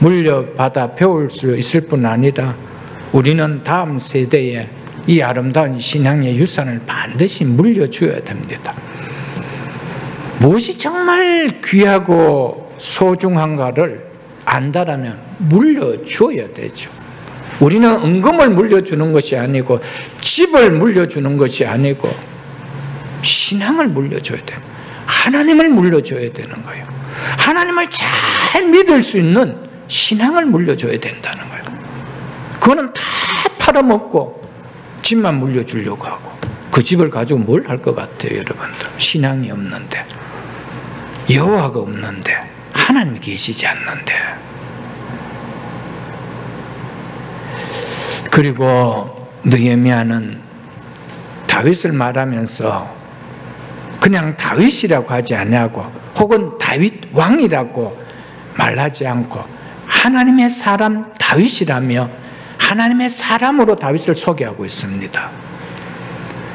물려받아 배울 수 있을 뿐 아니라 우리는 다음 세대에 이 아름다운 신앙의 유산을 반드시 물려줘야 됩니다. 무엇이 정말 귀하고 소중한가를 안다라면 물려줘야 되죠. 우리는 은금을 물려주는 것이 아니고 집을 물려주는 것이 아니고 신앙을 물려줘야 돼요. 하나님을 물려줘야 되는 거예요. 하나님을 잘 믿을 수 있는 신앙을 물려줘야 된다는 거예요. 그거는 다 팔아먹고 집만 물려주려고 하고 그 집을 가지고 뭘 할 것 같아요, 여러분들? 신앙이 없는데, 여호와가 없는데, 하나님이 계시지 않는데. 그리고 느헤미야는 다윗을 말하면서 그냥 다윗이라고 하지 아니하고 혹은 다윗 왕이라고 말하지 않고 하나님의 사람 다윗이라며 하나님의 사람으로 다윗을 소개하고 있습니다.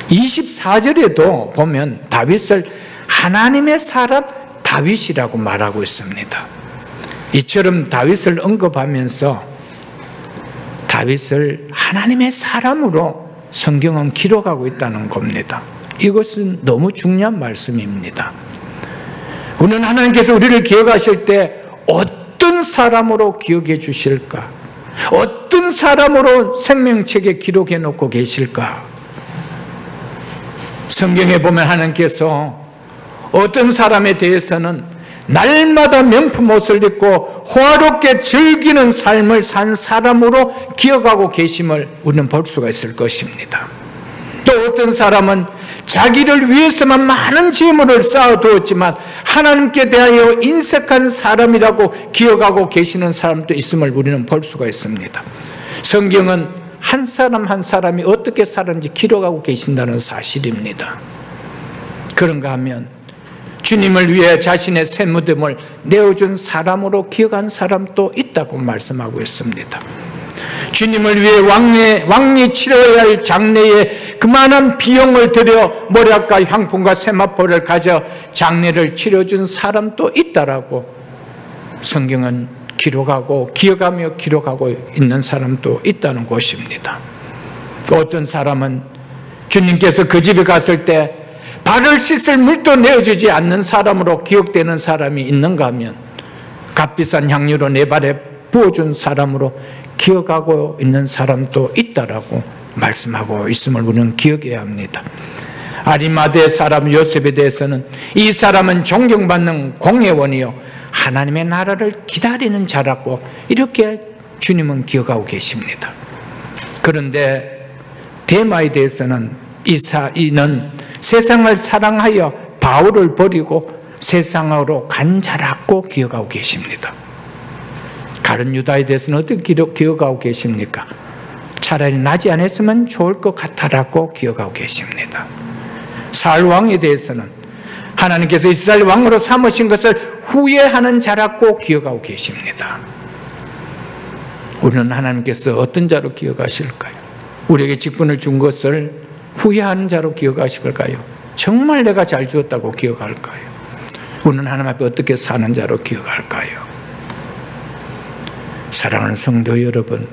24절에도 보면 다윗을 하나님의 사람 다윗이라고 말하고 있습니다. 이처럼 다윗을 언급하면서 다윗을 하나님의 사람으로 성경은 기록하고 있다는 겁니다. 이것은 너무 중요한 말씀입니다. 우리는 하나님께서 우리를 기억하실 때 어떤 사람으로 기억해 주실까? 어떤 사람으로 생명책에 기록해 놓고 계실까? 성경에 보면 하나님께서 어떤 사람에 대해서는 날마다 명품 옷을 입고 호화롭게 즐기는 삶을 산 사람으로 기억하고 계심을 우리는 볼 수가 있을 것입니다. 또 어떤 사람은 자기를 위해서만 많은 재물을 쌓아두었지만 하나님께 대하여 인색한 사람이라고 기억하고 계시는 사람도 있음을 우리는 볼 수가 있습니다. 성경은 한 사람 한 사람이 어떻게 살았는지 기록하고 계신다는 사실입니다. 그런가 하면 주님을 위해 자신의 새 무덤을 내어준 사람으로 기억한 사람도 있다고 말씀하고 있습니다. 주님을 위해 왕리 치러야 할 장례에 그만한 비용을 들여 모략과 향품과 세마포를 가져 장례를 치러준 사람도 있다라고 성경은 기록하고 기억하며 기록하고 있는 사람도 있다는 것입니다. 어떤 사람은 주님께서 그 집에 갔을 때 발을 씻을 물도 내어주지 않는 사람으로 기억되는 사람이 있는가 하면 값비싼 향유로 내 발에 부어준 사람으로 기억하고 있는 사람도 있다라고 말씀하고 있음을 우리는 기억해야 합니다. 아리마대 사람 요셉에 대해서는 이 사람은 존경받는 공회원이요 하나님의 나라를 기다리는 자라고 이렇게 주님은 기억하고 계십니다. 그런데 데마에 대해서는 이는 세상을 사랑하여 바울을 버리고 세상으로 간 자라고 기억하고 계십니다. 다른 유다에 대해서는 어떻게 기억하고 계십니까? 차라리 나지 않았으면 좋을 것 같아라고 기억하고 계십니다. 사울 왕에 대해서는 하나님께서 이스라엘 왕으로 삼으신 것을 후회하는 자라고 기억하고 계십니다. 우리는 하나님께서 어떤 자로 기억하실까요? 우리에게 직분을 준 것을 후회하는 자로 기억하실까요? 정말 내가 잘 주었다고 기억할까요? 우리는 하나님 앞에 어떻게 사는 자로 기억할까요? 사랑하는 성도 여러분,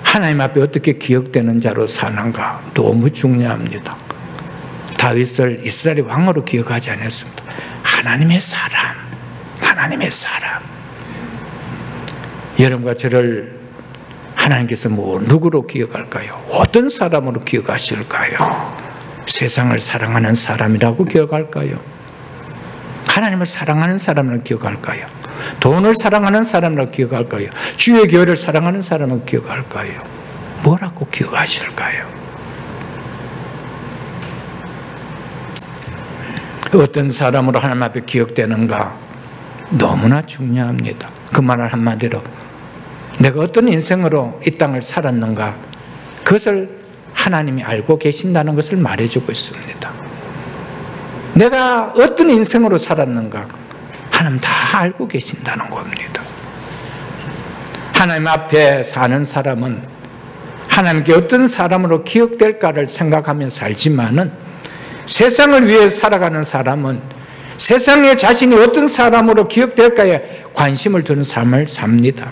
하나님 앞에 어떻게 기억되는 자로 사는가 너무 중요합니다. 다윗을 이스라엘의 왕으로 기억하지 않았습니다. 하나님의 사람, 하나님의 사람. 여러분과 저를 하나님께서 누구로 기억할까요? 어떤 사람으로 기억하실까요? 세상을 사랑하는 사람이라고 기억할까요? 하나님을 사랑하는 사람으로 기억할까요? 돈을 사랑하는 사람으로 기억할까요? 주의 교회를 사랑하는 사람으로 기억할까요? 뭐라고 기억하실까요? 어떤 사람으로 하나님 앞에 기억되는가 너무나 중요합니다. 그 말을 한마디로 내가 어떤 인생으로 이 땅을 살았는가, 그것을 하나님이 알고 계신다는 것을 말해주고 있습니다. 내가 어떤 인생으로 살았는가 하나님 다 알고 계신다는 겁니다. 하나님 앞에 사는 사람은 하나님께 어떤 사람으로 기억될까를 생각하며 살지만은, 세상을 위해 살아가는 사람은 세상에 자신이 어떤 사람으로 기억될까에 관심을 두는 삶을 삽니다.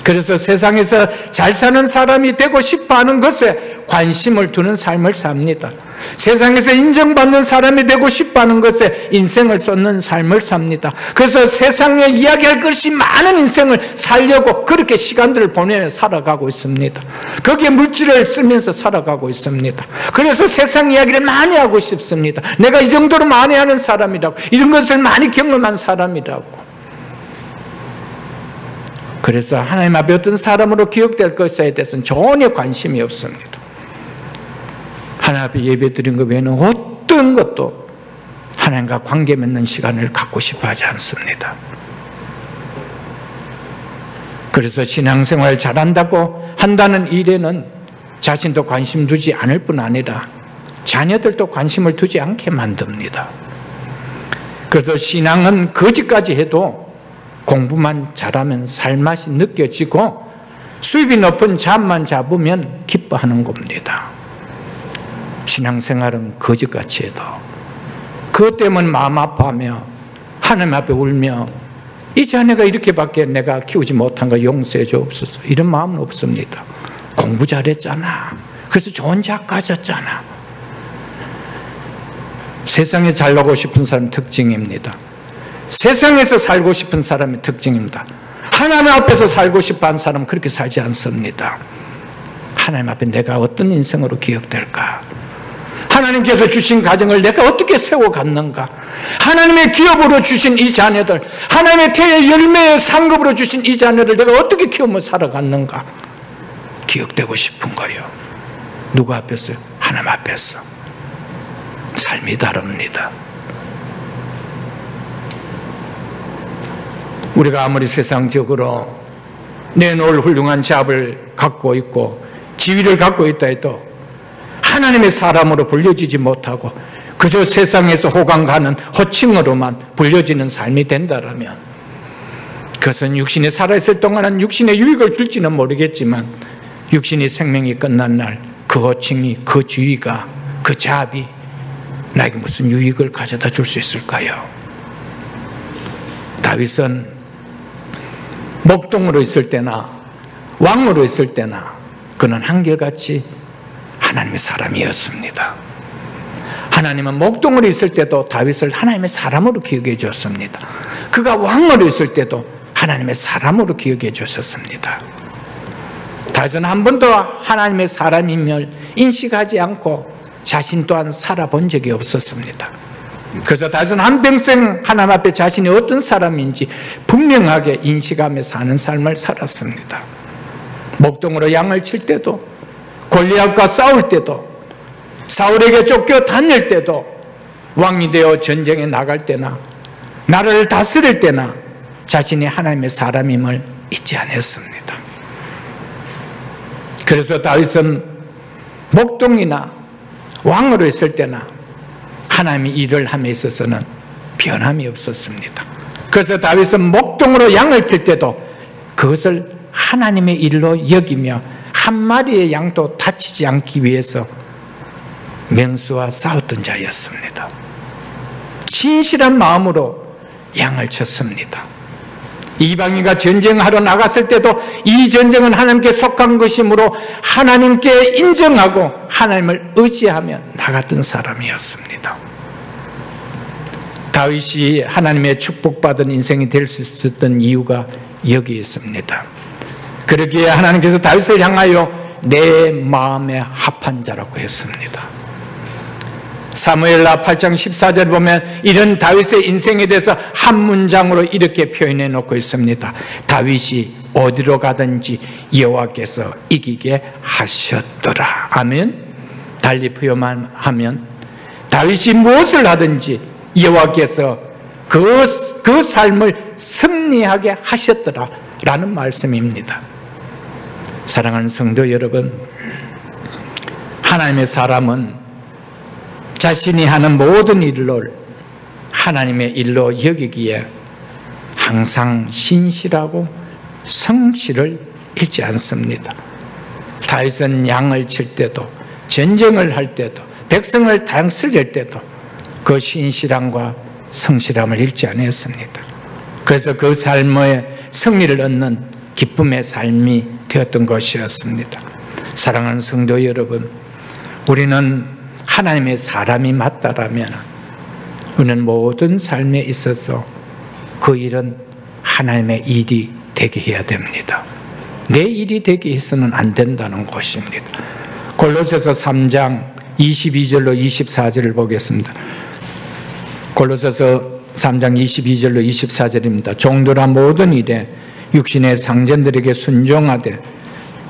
그래서 세상에서 잘 사는 사람이 되고 싶어하는 것에 관심을 두는 삶을 삽니다. 세상에서 인정받는 사람이 되고 싶어하는 것에 인생을 쏟는 삶을 삽니다. 그래서 세상에 이야기할 것이 많은 인생을 살려고 그렇게 시간들을 보내며 살아가고 있습니다. 거기에 물질을 쓰면서 살아가고 있습니다. 그래서 세상 이야기를 많이 하고 싶습니다. 내가 이 정도로 많이 하는 사람이라고, 이런 것을 많이 경험한 사람이라고. 그래서 하나님 앞에 어떤 사람으로 기억될 것에 대해서는 전혀 관심이 없습니다. 하나님 앞에 예배 드린 것 외에는 어떤 것도 하나님과 관계 맺는 시간을 갖고 싶어 하지 않습니다. 그래서 신앙생활 잘한다고 한다는 일에는 자신도 관심 두지 않을 뿐 아니라 자녀들도 관심을 두지 않게 만듭니다. 그래서 신앙은 거지까지 해도 공부만 잘하면 살맛이 느껴지고 수입이 높은 잠만 잡으면 기뻐하는 겁니다. 신앙생활은 거지같이 해도 그것 때문에 마음 아파하며 하나님 앞에 울며 이 자녀가 이렇게밖에 내가 키우지 못한 거 용서해 주옵소서, 이런 마음은 없습니다. 공부 잘했잖아, 그래서 좋은 대학 가졌잖아. 세상에 잘 나고 싶은 사람 특징입니다. 세상에서 살고 싶은 사람의 특징입니다. 하나님 앞에서 살고 싶어하는 사람은 그렇게 살지 않습니다. 하나님 앞에 내가 어떤 인생으로 기억될까? 하나님께서 주신 가정을 내가 어떻게 세워갔는가? 하나님의 기업으로 주신 이 자녀들, 하나님의 태의 열매의 상급으로 주신 이 자녀를 내가 어떻게 키우며 살아갔는가? 기억되고 싶은 거예요. 누구 앞에서요? 하나님 앞에서. 삶이 다릅니다. 우리가 아무리 세상적으로 내놓을 훌륭한 잡을 갖고 있고 지위를 갖고 있다 해도 하나님의 사람으로 불려지지 못하고 그저 세상에서 호강가는 호칭으로만 불려지는 삶이 된다라면, 그것은 육신이 살아있을 동안은 육신의 유익을 줄지는 모르겠지만 육신이 생명이 끝난 날 그 호칭이, 그 지위가, 그 잡이 나에게 무슨 유익을 가져다 줄 수 있을까요? 다윗은 목동으로 있을 때나 왕으로 있을 때나 그는 한결같이 하나님의 사람이었습니다. 하나님은 목동으로 있을 때도 다윗을 하나님의 사람으로 기억해 주었습니다. 그가 왕으로 있을 때도 하나님의 사람으로 기억해 주셨습니다. 다윗은 한 번도 하나님의 사람임을 인식하지 않고 자신 또한 살아본 적이 없었습니다. 그래서 다윗은 한평생 하나님 앞에 자신이 어떤 사람인지 분명하게 인식하며 사는 삶을 살았습니다. 목동으로 양을 칠 때도, 골리앗과 싸울 때도, 사울에게 쫓겨 다닐 때도, 왕이 되어 전쟁에 나갈 때나 나라를 다스릴 때나 자신이 하나님의 사람임을 잊지 않았습니다. 그래서 다윗은 목동이나 왕으로 있을 때나 하나님이 일을 함에 있어서는 변함이 없었습니다. 그래서 다윗은 목동으로 양을 칠 때도 그것을 하나님의 일로 여기며 한 마리의 양도 다치지 않기 위해서 맹수와 싸웠던 자였습니다. 진실한 마음으로 양을 쳤습니다. 이방인과 전쟁하러 나갔을 때도 이 전쟁은 하나님께 속한 것이므로 하나님께 인정하고 하나님을 의지하며 나갔던 사람이었습니다. 다윗이 하나님의 축복받은 인생이 될 수 있었던 이유가 여기 있습니다. 그러기에 하나님께서 다윗을 향하여 내 마음에 합한 자라고 했습니다. 사무엘하 8장 14절 보면 이런 다윗의 인생에 대해서 한 문장으로 이렇게 표현해 놓고 있습니다. 다윗이 어디로 가든지 여호와께서 이기게 하셨더라. 아멘. 달리 표현하면 다윗이 무엇을 하든지 여호와께서 그 삶을 승리하게 하셨더라라는 말씀입니다. 사랑하는 성도 여러분, 하나님의 사람은 자신이 하는 모든 일을 하나님의 일로 여기기에 항상 신실하고 성실을 잃지 않습니다. 다윗은 양을 칠 때도, 전쟁을 할 때도, 백성을 다스릴 때도 그 신실함과 성실함을 잃지 않았습니다. 그래서 그 삶의 승리를 얻는 기쁨의 삶이 되었던 것이었습니다. 사랑하는 성도 여러분, 우리는 하나님의 사람이 맞다라면 우리는 모든 삶에 있어서 그 일은 하나님의 일이 되게 해야 됩니다. 내 일이 되게 해서는 안 된다는 것입니다. 골로새서 3장 22절로 24절을 보겠습니다. 골로새서 3장 22절로 24절입니다. 종들아 모든 일에 육신의 상전들에게 순종하되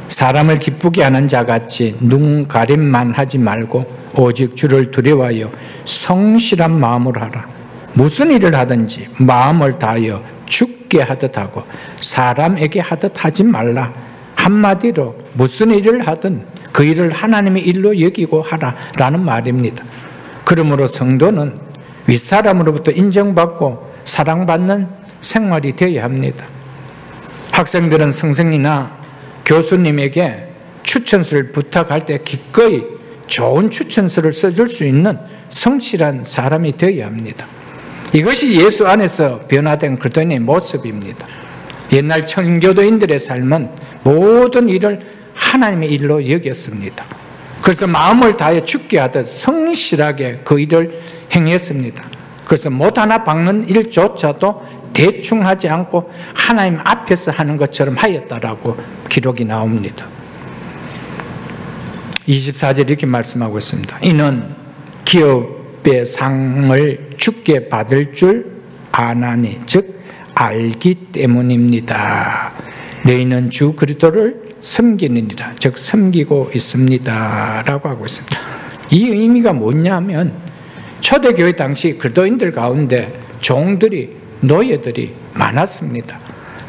사람을 기쁘게 하는 자같이 눈 가림만 하지 말고 오직 주를 두려워하여 성실한 마음으로 하라. 무슨 일을 하든지 마음을 다하여 주께 하듯 하고 사람에게 하듯 하지 말라. 한마디로 무슨 일을 하든 그 일을 하나님의 일로 여기고 하라라는 말입니다. 그러므로 성도는 윗사람으로부터 인정받고 사랑받는 생활이 되어야 합니다. 학생들은 선생님이나 교수님에게 추천서를 부탁할 때 기꺼이 좋은 추천서를 써줄 수 있는 성실한 사람이 되어야 합니다. 이것이 예수 안에서 변화된 그리스도인의 모습입니다. 옛날 청교도인들의 삶은 모든 일을 하나님의 일로 여겼습니다. 그래서 마음을 다해 죽게 하듯 성실하게 그 일을 행했습니다. 그래서 못 하나 박는 일조차도 대충 하지 않고 하나님 앞에서 하는 것처럼 하였다라고 기록이 나옵니다. 24절 이렇게 말씀하고 있습니다. 이는 기업의 상을 주께 받을 줄 아나니 즉 알기 때문입니다. 너희는 주 그리스도를 섬기느니라 즉 섬기고 있습니다 라고 하고 있습니다. 이 의미가 뭐냐면 초대교회 당시 그리스도인들 가운데 종들이, 노예들이 많았습니다.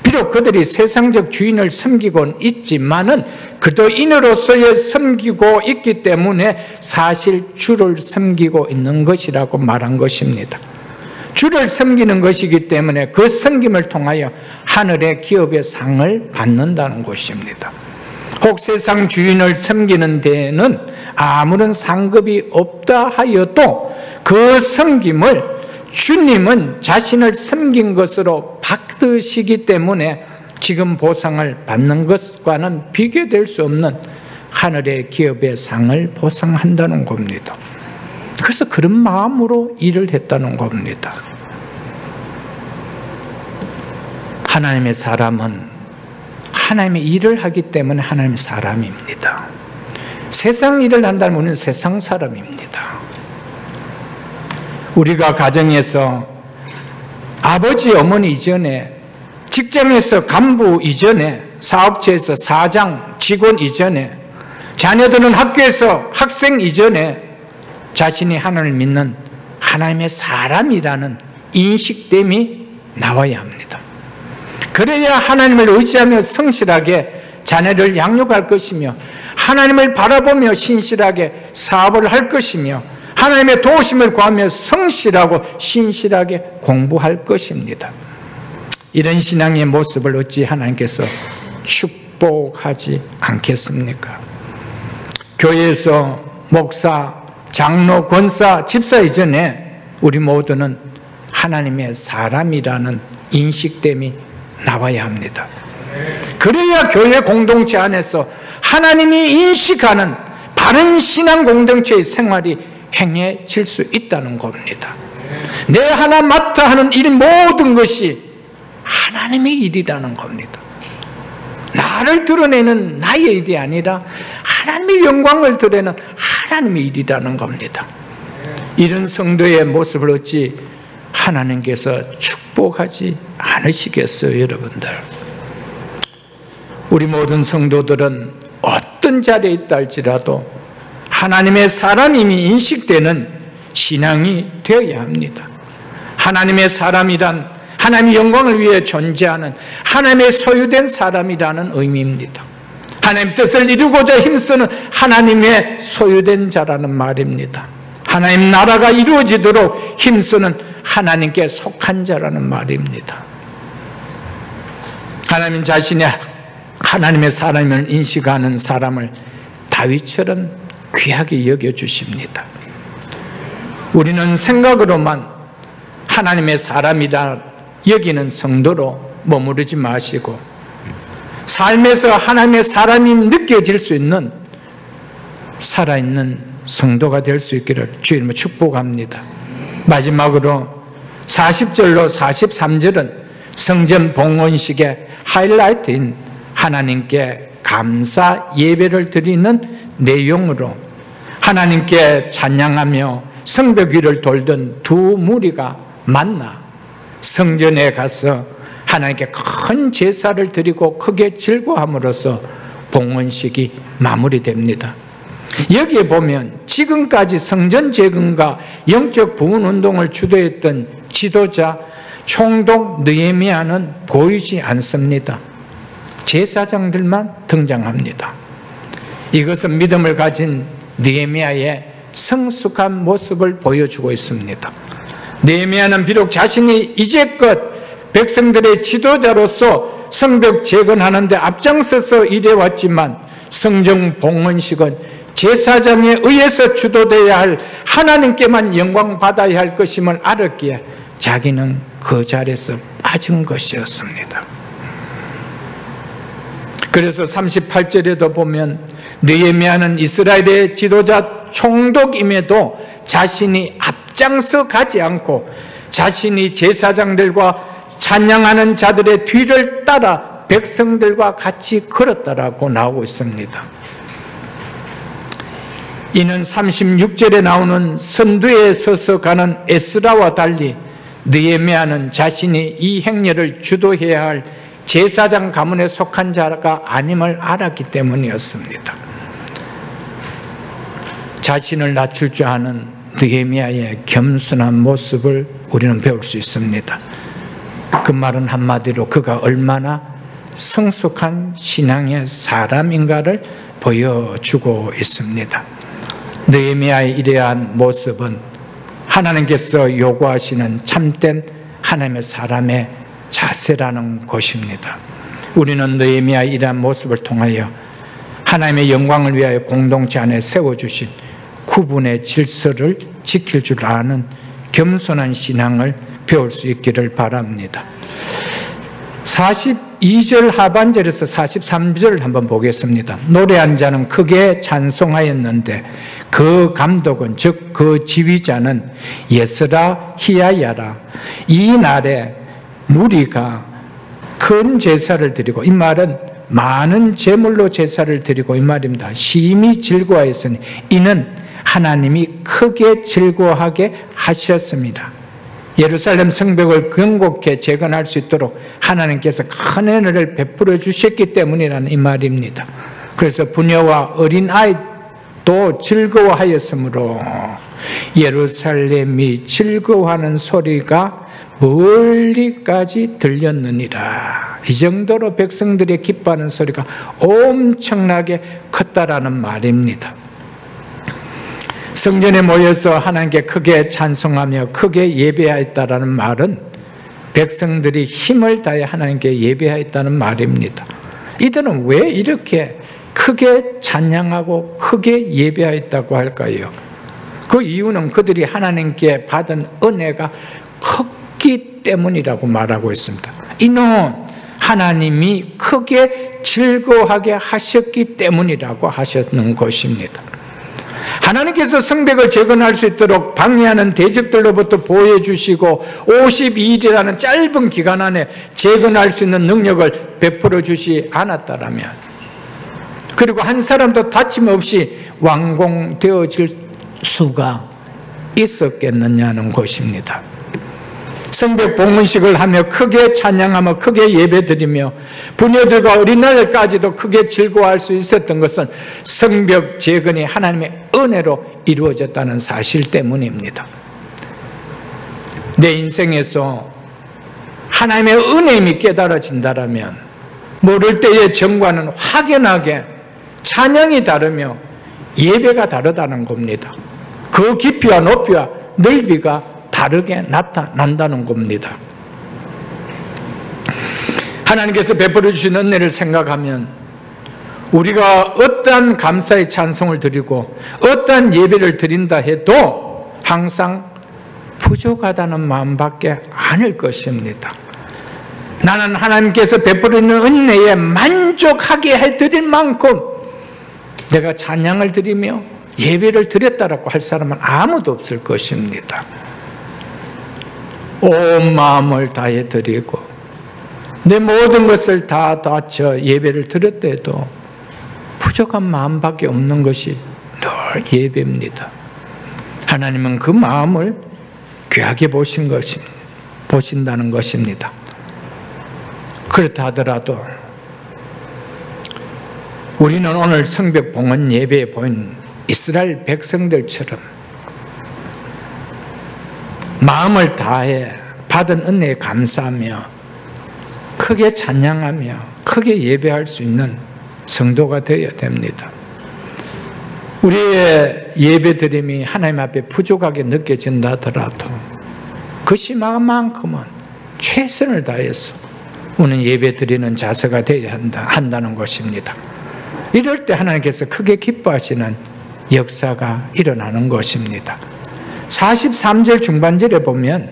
비록 그들이 세상적 주인을 섬기고는 있지만은 그리스도인으로서의 섬기고 있기 때문에 사실 주를 섬기고 있는 것이라고 말한 것입니다. 주를 섬기는 것이기 때문에 그 섬김을 통하여 하늘의 기업의 상을 받는다는 것입니다. 혹 세상 주인을 섬기는 데에는 아무런 상급이 없다 하여도 그 섬김을 주님은 자신을 섬긴 것으로 받으시기 때문에 지금 보상을 받는 것과는 비교될 수 없는 하늘의 기업의 상을 보상한다는 겁니다. 그래서 그런 마음으로 일을 했다는 겁니다. 하나님의 사람은 하나님의 일을 하기 때문에 하나님의 사람입니다. 세상 일을 한다면 우리는 세상 사람입니다. 우리가 가정에서 아버지, 어머니 이전에, 직장에서 간부 이전에, 사업체에서 사장, 직원 이전에, 자녀들은 학교에서 학생 이전에 자신이 하나님을 믿는 하나님의 사람이라는 인식됨이 나와야 합니다. 그래야 하나님을 의지하며 성실하게 자녀를 양육할 것이며 하나님을 바라보며 신실하게 사업을 할 것이며 하나님의 도우심을 구하며 성실하고 신실하게 공부할 것입니다. 이런 신앙의 모습을 어찌 하나님께서 축복하지 않겠습니까? 교회에서 목사, 장로, 권사, 집사 이전에 우리 모두는 하나님의 사람이라는 인식됨이 나와야 합니다. 그래야 교회 공동체 안에서 하나님이 인식하는 바른 신앙 공동체의 생활이 행해질 수 있다는 겁니다. 내 하나 맡아 하는 일 모든 것이 하나님의 일이라는 겁니다. 나를 드러내는 나의 일이 아니라 하나님의 영광을 드러내는 하나님의 일이라는 겁니다. 이런 성도의 모습을 어찌 하나님께서 축복하지 않으시겠어요, 여러분들? 우리 모든 성도들은 어떤 자리에 있다 할지라도 하나님의 사람임이 인식되는 신앙이 되어야 합니다. 하나님의 사람이란 하나님의 영광을 위해 존재하는 하나님의 소유된 사람이라는 의미입니다. 하나님 뜻을 이루고자 힘쓰는 하나님의 소유된 자라는 말입니다. 하나님 나라가 이루어지도록 힘쓰는 하나님께 속한 자라는 말입니다. 하나님 자신이 하나님의 사람을 인식하는 사람을 다윗처럼 귀하게 여겨주십니다. 우리는 생각으로만 하나님의 사람이다 여기는 성도로 머무르지 마시고 삶에서 하나님의 사람이 느껴질 수 있는 살아있는 성도가 될 수 있기를 주의 이름으로 축복합니다. 마지막으로 40절로 43절은 성전 봉헌식의 하이라이트인 하나님께 감사 예배를 드리는 내용으로 하나님께 찬양하며 성벽 위를 돌던 두 무리가 만나 성전에 가서 하나님께 큰 제사를 드리고 크게 즐거움으로써 봉헌식이 마무리됩니다. 여기에 보면 지금까지 성전 재건과 영적 부흥 운동을 주도했던 지도자 총독 느헤미야는 보이지 않습니다. 제사장들만 등장합니다. 이것은 믿음을 가진 느헤미야의 성숙한 모습을 보여주고 있습니다. 느헤미야는 비록 자신이 이제껏 백성들의 지도자로서 성벽 재건하는 데 앞장서서 일해왔지만 성전 봉헌식은 제사장에 의해서 주도되어야 할 하나님께만 영광 받아야 할 것임을 알았기에 자기는 그 자리에서 빠진 것이었습니다. 그래서 38절에도 보면 느헤미야는 이스라엘의 지도자 총독임에도 자신이 앞장서 가지 않고 자신이 제사장들과 찬양하는 자들의 뒤를 따라 백성들과 같이 걸었다라고 나오고 있습니다. 이는 36절에 나오는 선두에 서서 가는 에스라와 달리 느헤미야는 자신이 이 행렬을 주도해야 할 제사장 가문에 속한 자가 아님을 알았기 때문이었습니다. 자신을 낮출 줄 아는 느헤미야의 겸손한 모습을 우리는 배울 수 있습니다. 그 말은 한마디로 그가 얼마나 성숙한 신앙의 사람인가를 보여주고 있습니다. 느헤미야의 이러한 모습은 하나님께서 요구하시는 참된 하나님의 사람의 자세라는 것입니다. 우리는 느헤미야의 이러한 모습을 통하여 하나님의 영광을 위하여 공동체 안에 세워주신 구분의 질서를 지킬 줄 아는 겸손한 신앙을 배울 수 있기를 바랍니다. 42절 하반절에서 43절을 한번 보겠습니다. 노래한 자는 크게 찬송하였는데 그 감독은 즉 그 지휘자는 예스라 히야야라. 이 날에 무리가 큰 제사를 드리고, 이 말은 많은 제물로 제사를 드리고 이 말입니다. 심히 즐거워했으니 이는 하나님이 크게 즐거워하게 하셨습니다. 예루살렘 성벽을 견고하게 재건할 수 있도록 하나님께서 큰 은혜를 베풀어 주셨기 때문이라는 이 말입니다. 그래서 부녀와 어린아이도 즐거워하였으므로 예루살렘이 즐거워하는 소리가 멀리까지 들렸느니라. 이 정도로 백성들이 기뻐하는 소리가 엄청나게 컸다라는 말입니다. 성전에 모여서 하나님께 크게 찬송하며 크게 예배하였다라는 말은 백성들이 힘을 다해 하나님께 예배하였다는 말입니다. 이들은 왜 이렇게 크게 찬양하고 크게 예배하였다고 할까요? 그 이유는 그들이 하나님께 받은 은혜가 컸기 때문이라고 말하고 있습니다. 이는 하나님이 크게 즐거워하게 하셨기 때문이라고 하셨는 것입니다. 하나님께서 성벽을 재건할 수 있도록 방해하는 대적들로부터 보호해 주시고 52일이라는 짧은 기간 안에 재건할 수 있는 능력을 베풀어 주시 않았다라면, 그리고 한 사람도 다침 없이 완공되어질 수가 있었겠느냐는 것입니다. 성벽 봉헌식을 하며 크게 찬양하며 크게 예배드리며 부녀들과 어린아이들까지도 크게 즐거워할 수 있었던 것은 성벽 재건이 하나님의 은혜로 이루어졌다는 사실 때문입니다. 내 인생에서 하나님의 은혜임이 깨달아진다라면 모를 때의 정과는 확연하게 찬양이 다르며 예배가 다르다는 겁니다. 그 깊이와 높이와 넓이가 다르게 나타난다는 겁니다. 하나님께서 베풀어 주신 은혜를 생각하면 우리가 어떠한 감사의 찬송을 드리고 어떠한 예배를 드린다 해도 항상 부족하다는 마음밖에 아닐 것입니다. 나는 하나님께서 베풀어주는 은혜에 만족하게 해드릴 만큼 내가 찬양을 드리며 예배를 드렸다라고 할 사람은 아무도 없을 것입니다. 온 마음을 다해 드리고 내 모든 것을 다 바쳐 예배를 드렸다 해도 부족한 마음밖에 없는 것이 늘 예배입니다. 하나님은 그 마음을 귀하게 보신다는 것입니다. 그렇다 하더라도 우리는 오늘 성벽 봉헌 예배에 보인 이스라엘 백성들처럼 마음을 다해 받은 은혜에 감사하며 크게 찬양하며 크게 예배할 수 있는 성도가 되어야 됩니다. 우리의 예배드림이 하나님 앞에 부족하게 느껴진다 하더라도 그 심한만큼은 최선을 다해서 우리는 예배드리는 자세가 되어야 한다는 것입니다. 이럴 때 하나님께서 크게 기뻐하시는 역사가 일어나는 것입니다. 43절 중반절에 보면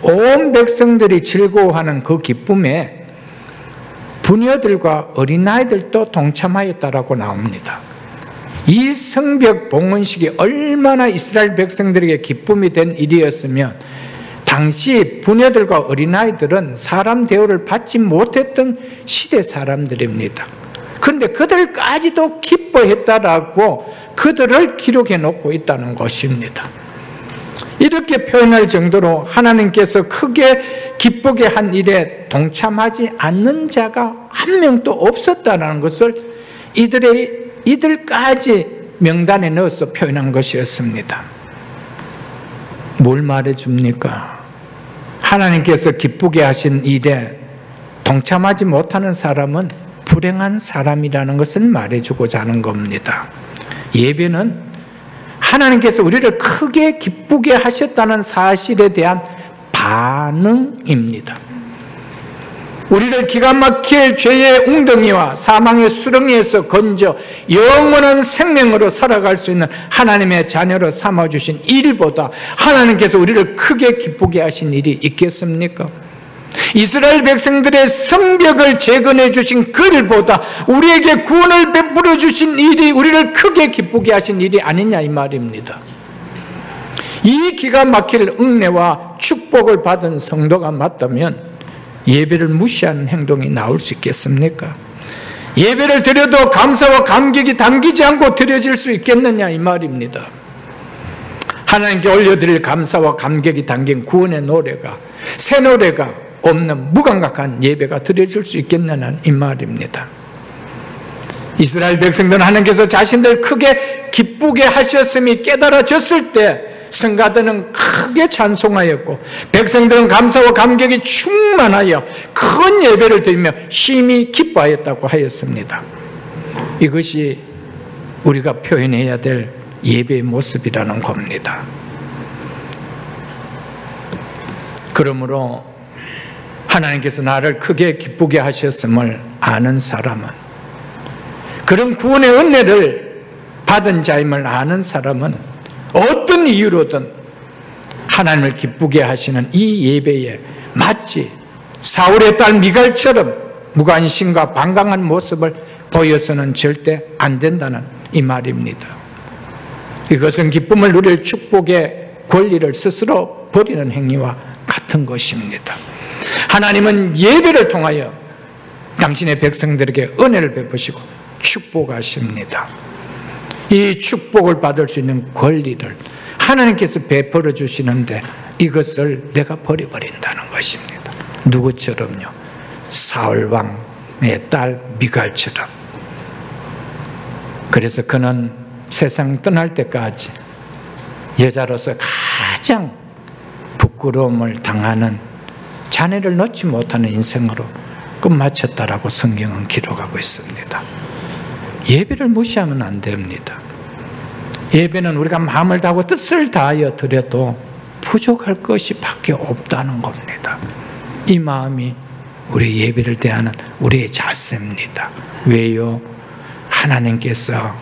온 백성들이 즐거워하는 그 기쁨에 부녀들과 어린아이들도 동참하였다라고 나옵니다. 이 성벽 봉헌식이 얼마나 이스라엘 백성들에게 기쁨이 된 일이었으면 당시 부녀들과 어린아이들은 사람 대우를 받지 못했던 시대 사람들입니다. 그런데 그들까지도 기뻐했다라고 그들을 기록해 놓고 있다는 것입니다. 이렇게 표현할 정도로 하나님께서 크게 기쁘게 한 일에 동참하지 않는 자가 한 명도 없었다는 것을 이들까지 명단에 넣어서 표현한 것이었습니다. 뭘 말해줍니까? 하나님께서 기쁘게 하신 일에 동참하지 못하는 사람은 불행한 사람이라는 것을 말해주고자 하는 겁니다. 예배는 하나님께서 우리를 크게 기쁘게 하셨다는 사실에 대한 반응입니다. 우리를 기가 막힐 죄의 웅덩이와 사망의 수렁에서 건져 영원한 생명으로 살아갈 수 있는 하나님의 자녀로 삼아주신 일보다 하나님께서 우리를 크게 기쁘게 하신 일이 있겠습니까? 이스라엘 백성들의 성벽을 재건해 주신 그 일보다 우리에게 구원을 베풀어 주신 일이 우리를 크게 기쁘게 하신 일이 아니냐 이 말입니다. 이 기가 막힐 은혜와 축복을 받은 성도가 맞다면 예배를 무시하는 행동이 나올 수 있겠습니까? 예배를 드려도 감사와 감격이 담기지 않고 드려질 수 있겠느냐 이 말입니다. 하나님께 올려드릴 감사와 감격이 담긴 구원의 노래가 새 노래가 없는 무감각한 예배가 드려질 수 있겠느냐는 이 말입니다. 이스라엘 백성들은 하나님께서 자신들 크게 기쁘게 하셨음이 깨달아졌을 때 성가들은 크게 찬송하였고 백성들은 감사와 감격이 충만하여 큰 예배를 드리며 심히 기뻐하였다고 하였습니다. 이것이 우리가 표현해야 될 예배의 모습이라는 겁니다. 그러므로 하나님께서 나를 크게 기쁘게 하셨음을 아는 사람은, 그런 구원의 은혜를 받은 자임을 아는 사람은 어떤 이유로든 하나님을 기쁘게 하시는 이 예배에 마치 사울의 딸 미갈처럼 무관심과 반강한 모습을 보여서는 절대 안 된다는 이 말입니다. 이것은 기쁨을 누릴 축복의 권리를 스스로 버리는 행위와 같은 것입니다. 하나님은 예배를 통하여 당신의 백성들에게 은혜를 베푸시고 축복하십니다. 이 축복을 받을 수 있는 권리를 하나님께서 베풀어 주시는데 이것을 내가 버려버린다는 것입니다. 누구처럼요? 사울왕의 딸 미갈처럼. 그래서 그는 세상 떠날 때까지 여자로서 가장 부끄러움을 당하는, 자네를 놓지 못하는 인생으로 끝마쳤다라고 성경은 기록하고 있습니다. 예배를 무시하면 안 됩니다. 예배는 우리가 마음을 다하고 뜻을 다하여 드려도 부족할 것이 밖에 없다는 겁니다. 이 마음이 우리 예배를 대하는 우리의 자세입니다. 왜요? 하나님께서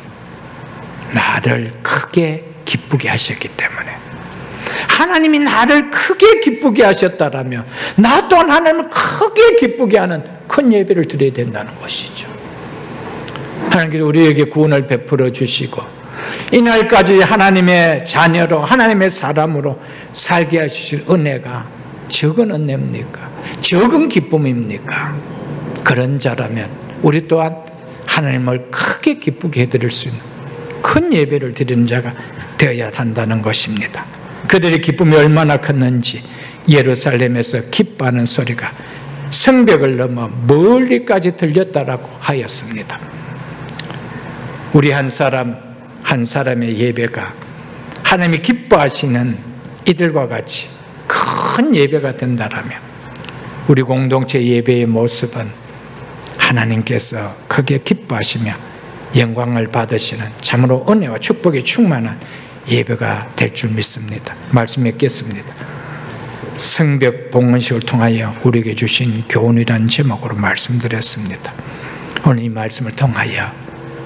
나를 크게 기쁘게 하셨기 때문에. 하나님이 나를 크게 기쁘게 하셨다라면 나 또한 하나님을 크게 기쁘게 하는 큰 예배를 드려야 된다는 것이죠. 하나님께서 우리에게 구원을 베풀어 주시고 이날까지 하나님의 자녀로, 하나님의 사람으로 살게 하실 은혜가 적은 은혜입니까? 적은 기쁨입니까? 그런 자라면 우리 또한 하나님을 크게 기쁘게 해드릴 수 있는 큰 예배를 드리는 자가 되어야 한다는 것입니다. 그들의 기쁨이 얼마나 컸는지 예루살렘에서 기뻐하는 소리가 성벽을 넘어 멀리까지 들렸다라고 하였습니다. 우리 한 사람의 예배가 하나님이 기뻐하시는 이들과 같이 큰 예배가 된다라면 우리 공동체 예배의 모습은 하나님께서 크게 기뻐하시며 영광을 받으시는 참으로 은혜와 축복이 충만한 예배가 될 줄 믿습니다. 말씀 맺겠습니다. 성벽 봉헌식을 통하여 우리에게 주신 교훈이라는 제목으로 말씀드렸습니다. 오늘 이 말씀을 통하여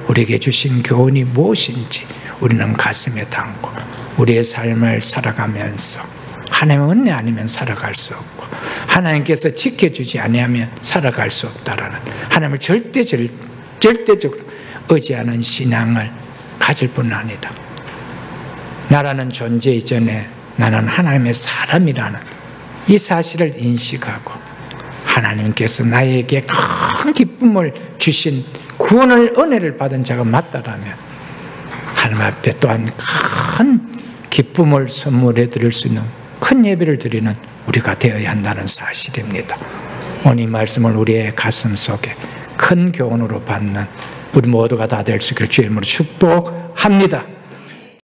우리에게 주신 교훈이 무엇인지 우리는 가슴에 담고 우리의 삶을 살아가면서 하나님의 은혜 아니면 살아갈 수 없고 하나님께서 지켜주지 아니하면 살아갈 수 없다라는 하나님을 절대적으로 의지하는 신앙을 가질 뿐 아니라 나라는 존재 이전에 나는 하나님의 사람이라는 이 사실을 인식하고 하나님께서 나에게 큰 기쁨을 주신 구원을 은혜를 받은 자가 맞다라면 하나님 앞에 또한 큰 기쁨을 선물해 드릴 수 있는 큰 예배를 드리는 우리가 되어야 한다는 사실입니다. 오늘 이 말씀을 우리의 가슴 속에 큰 교훈으로 받는 우리 모두가 다 될 수 있기를 주의 이름으로 축복합니다.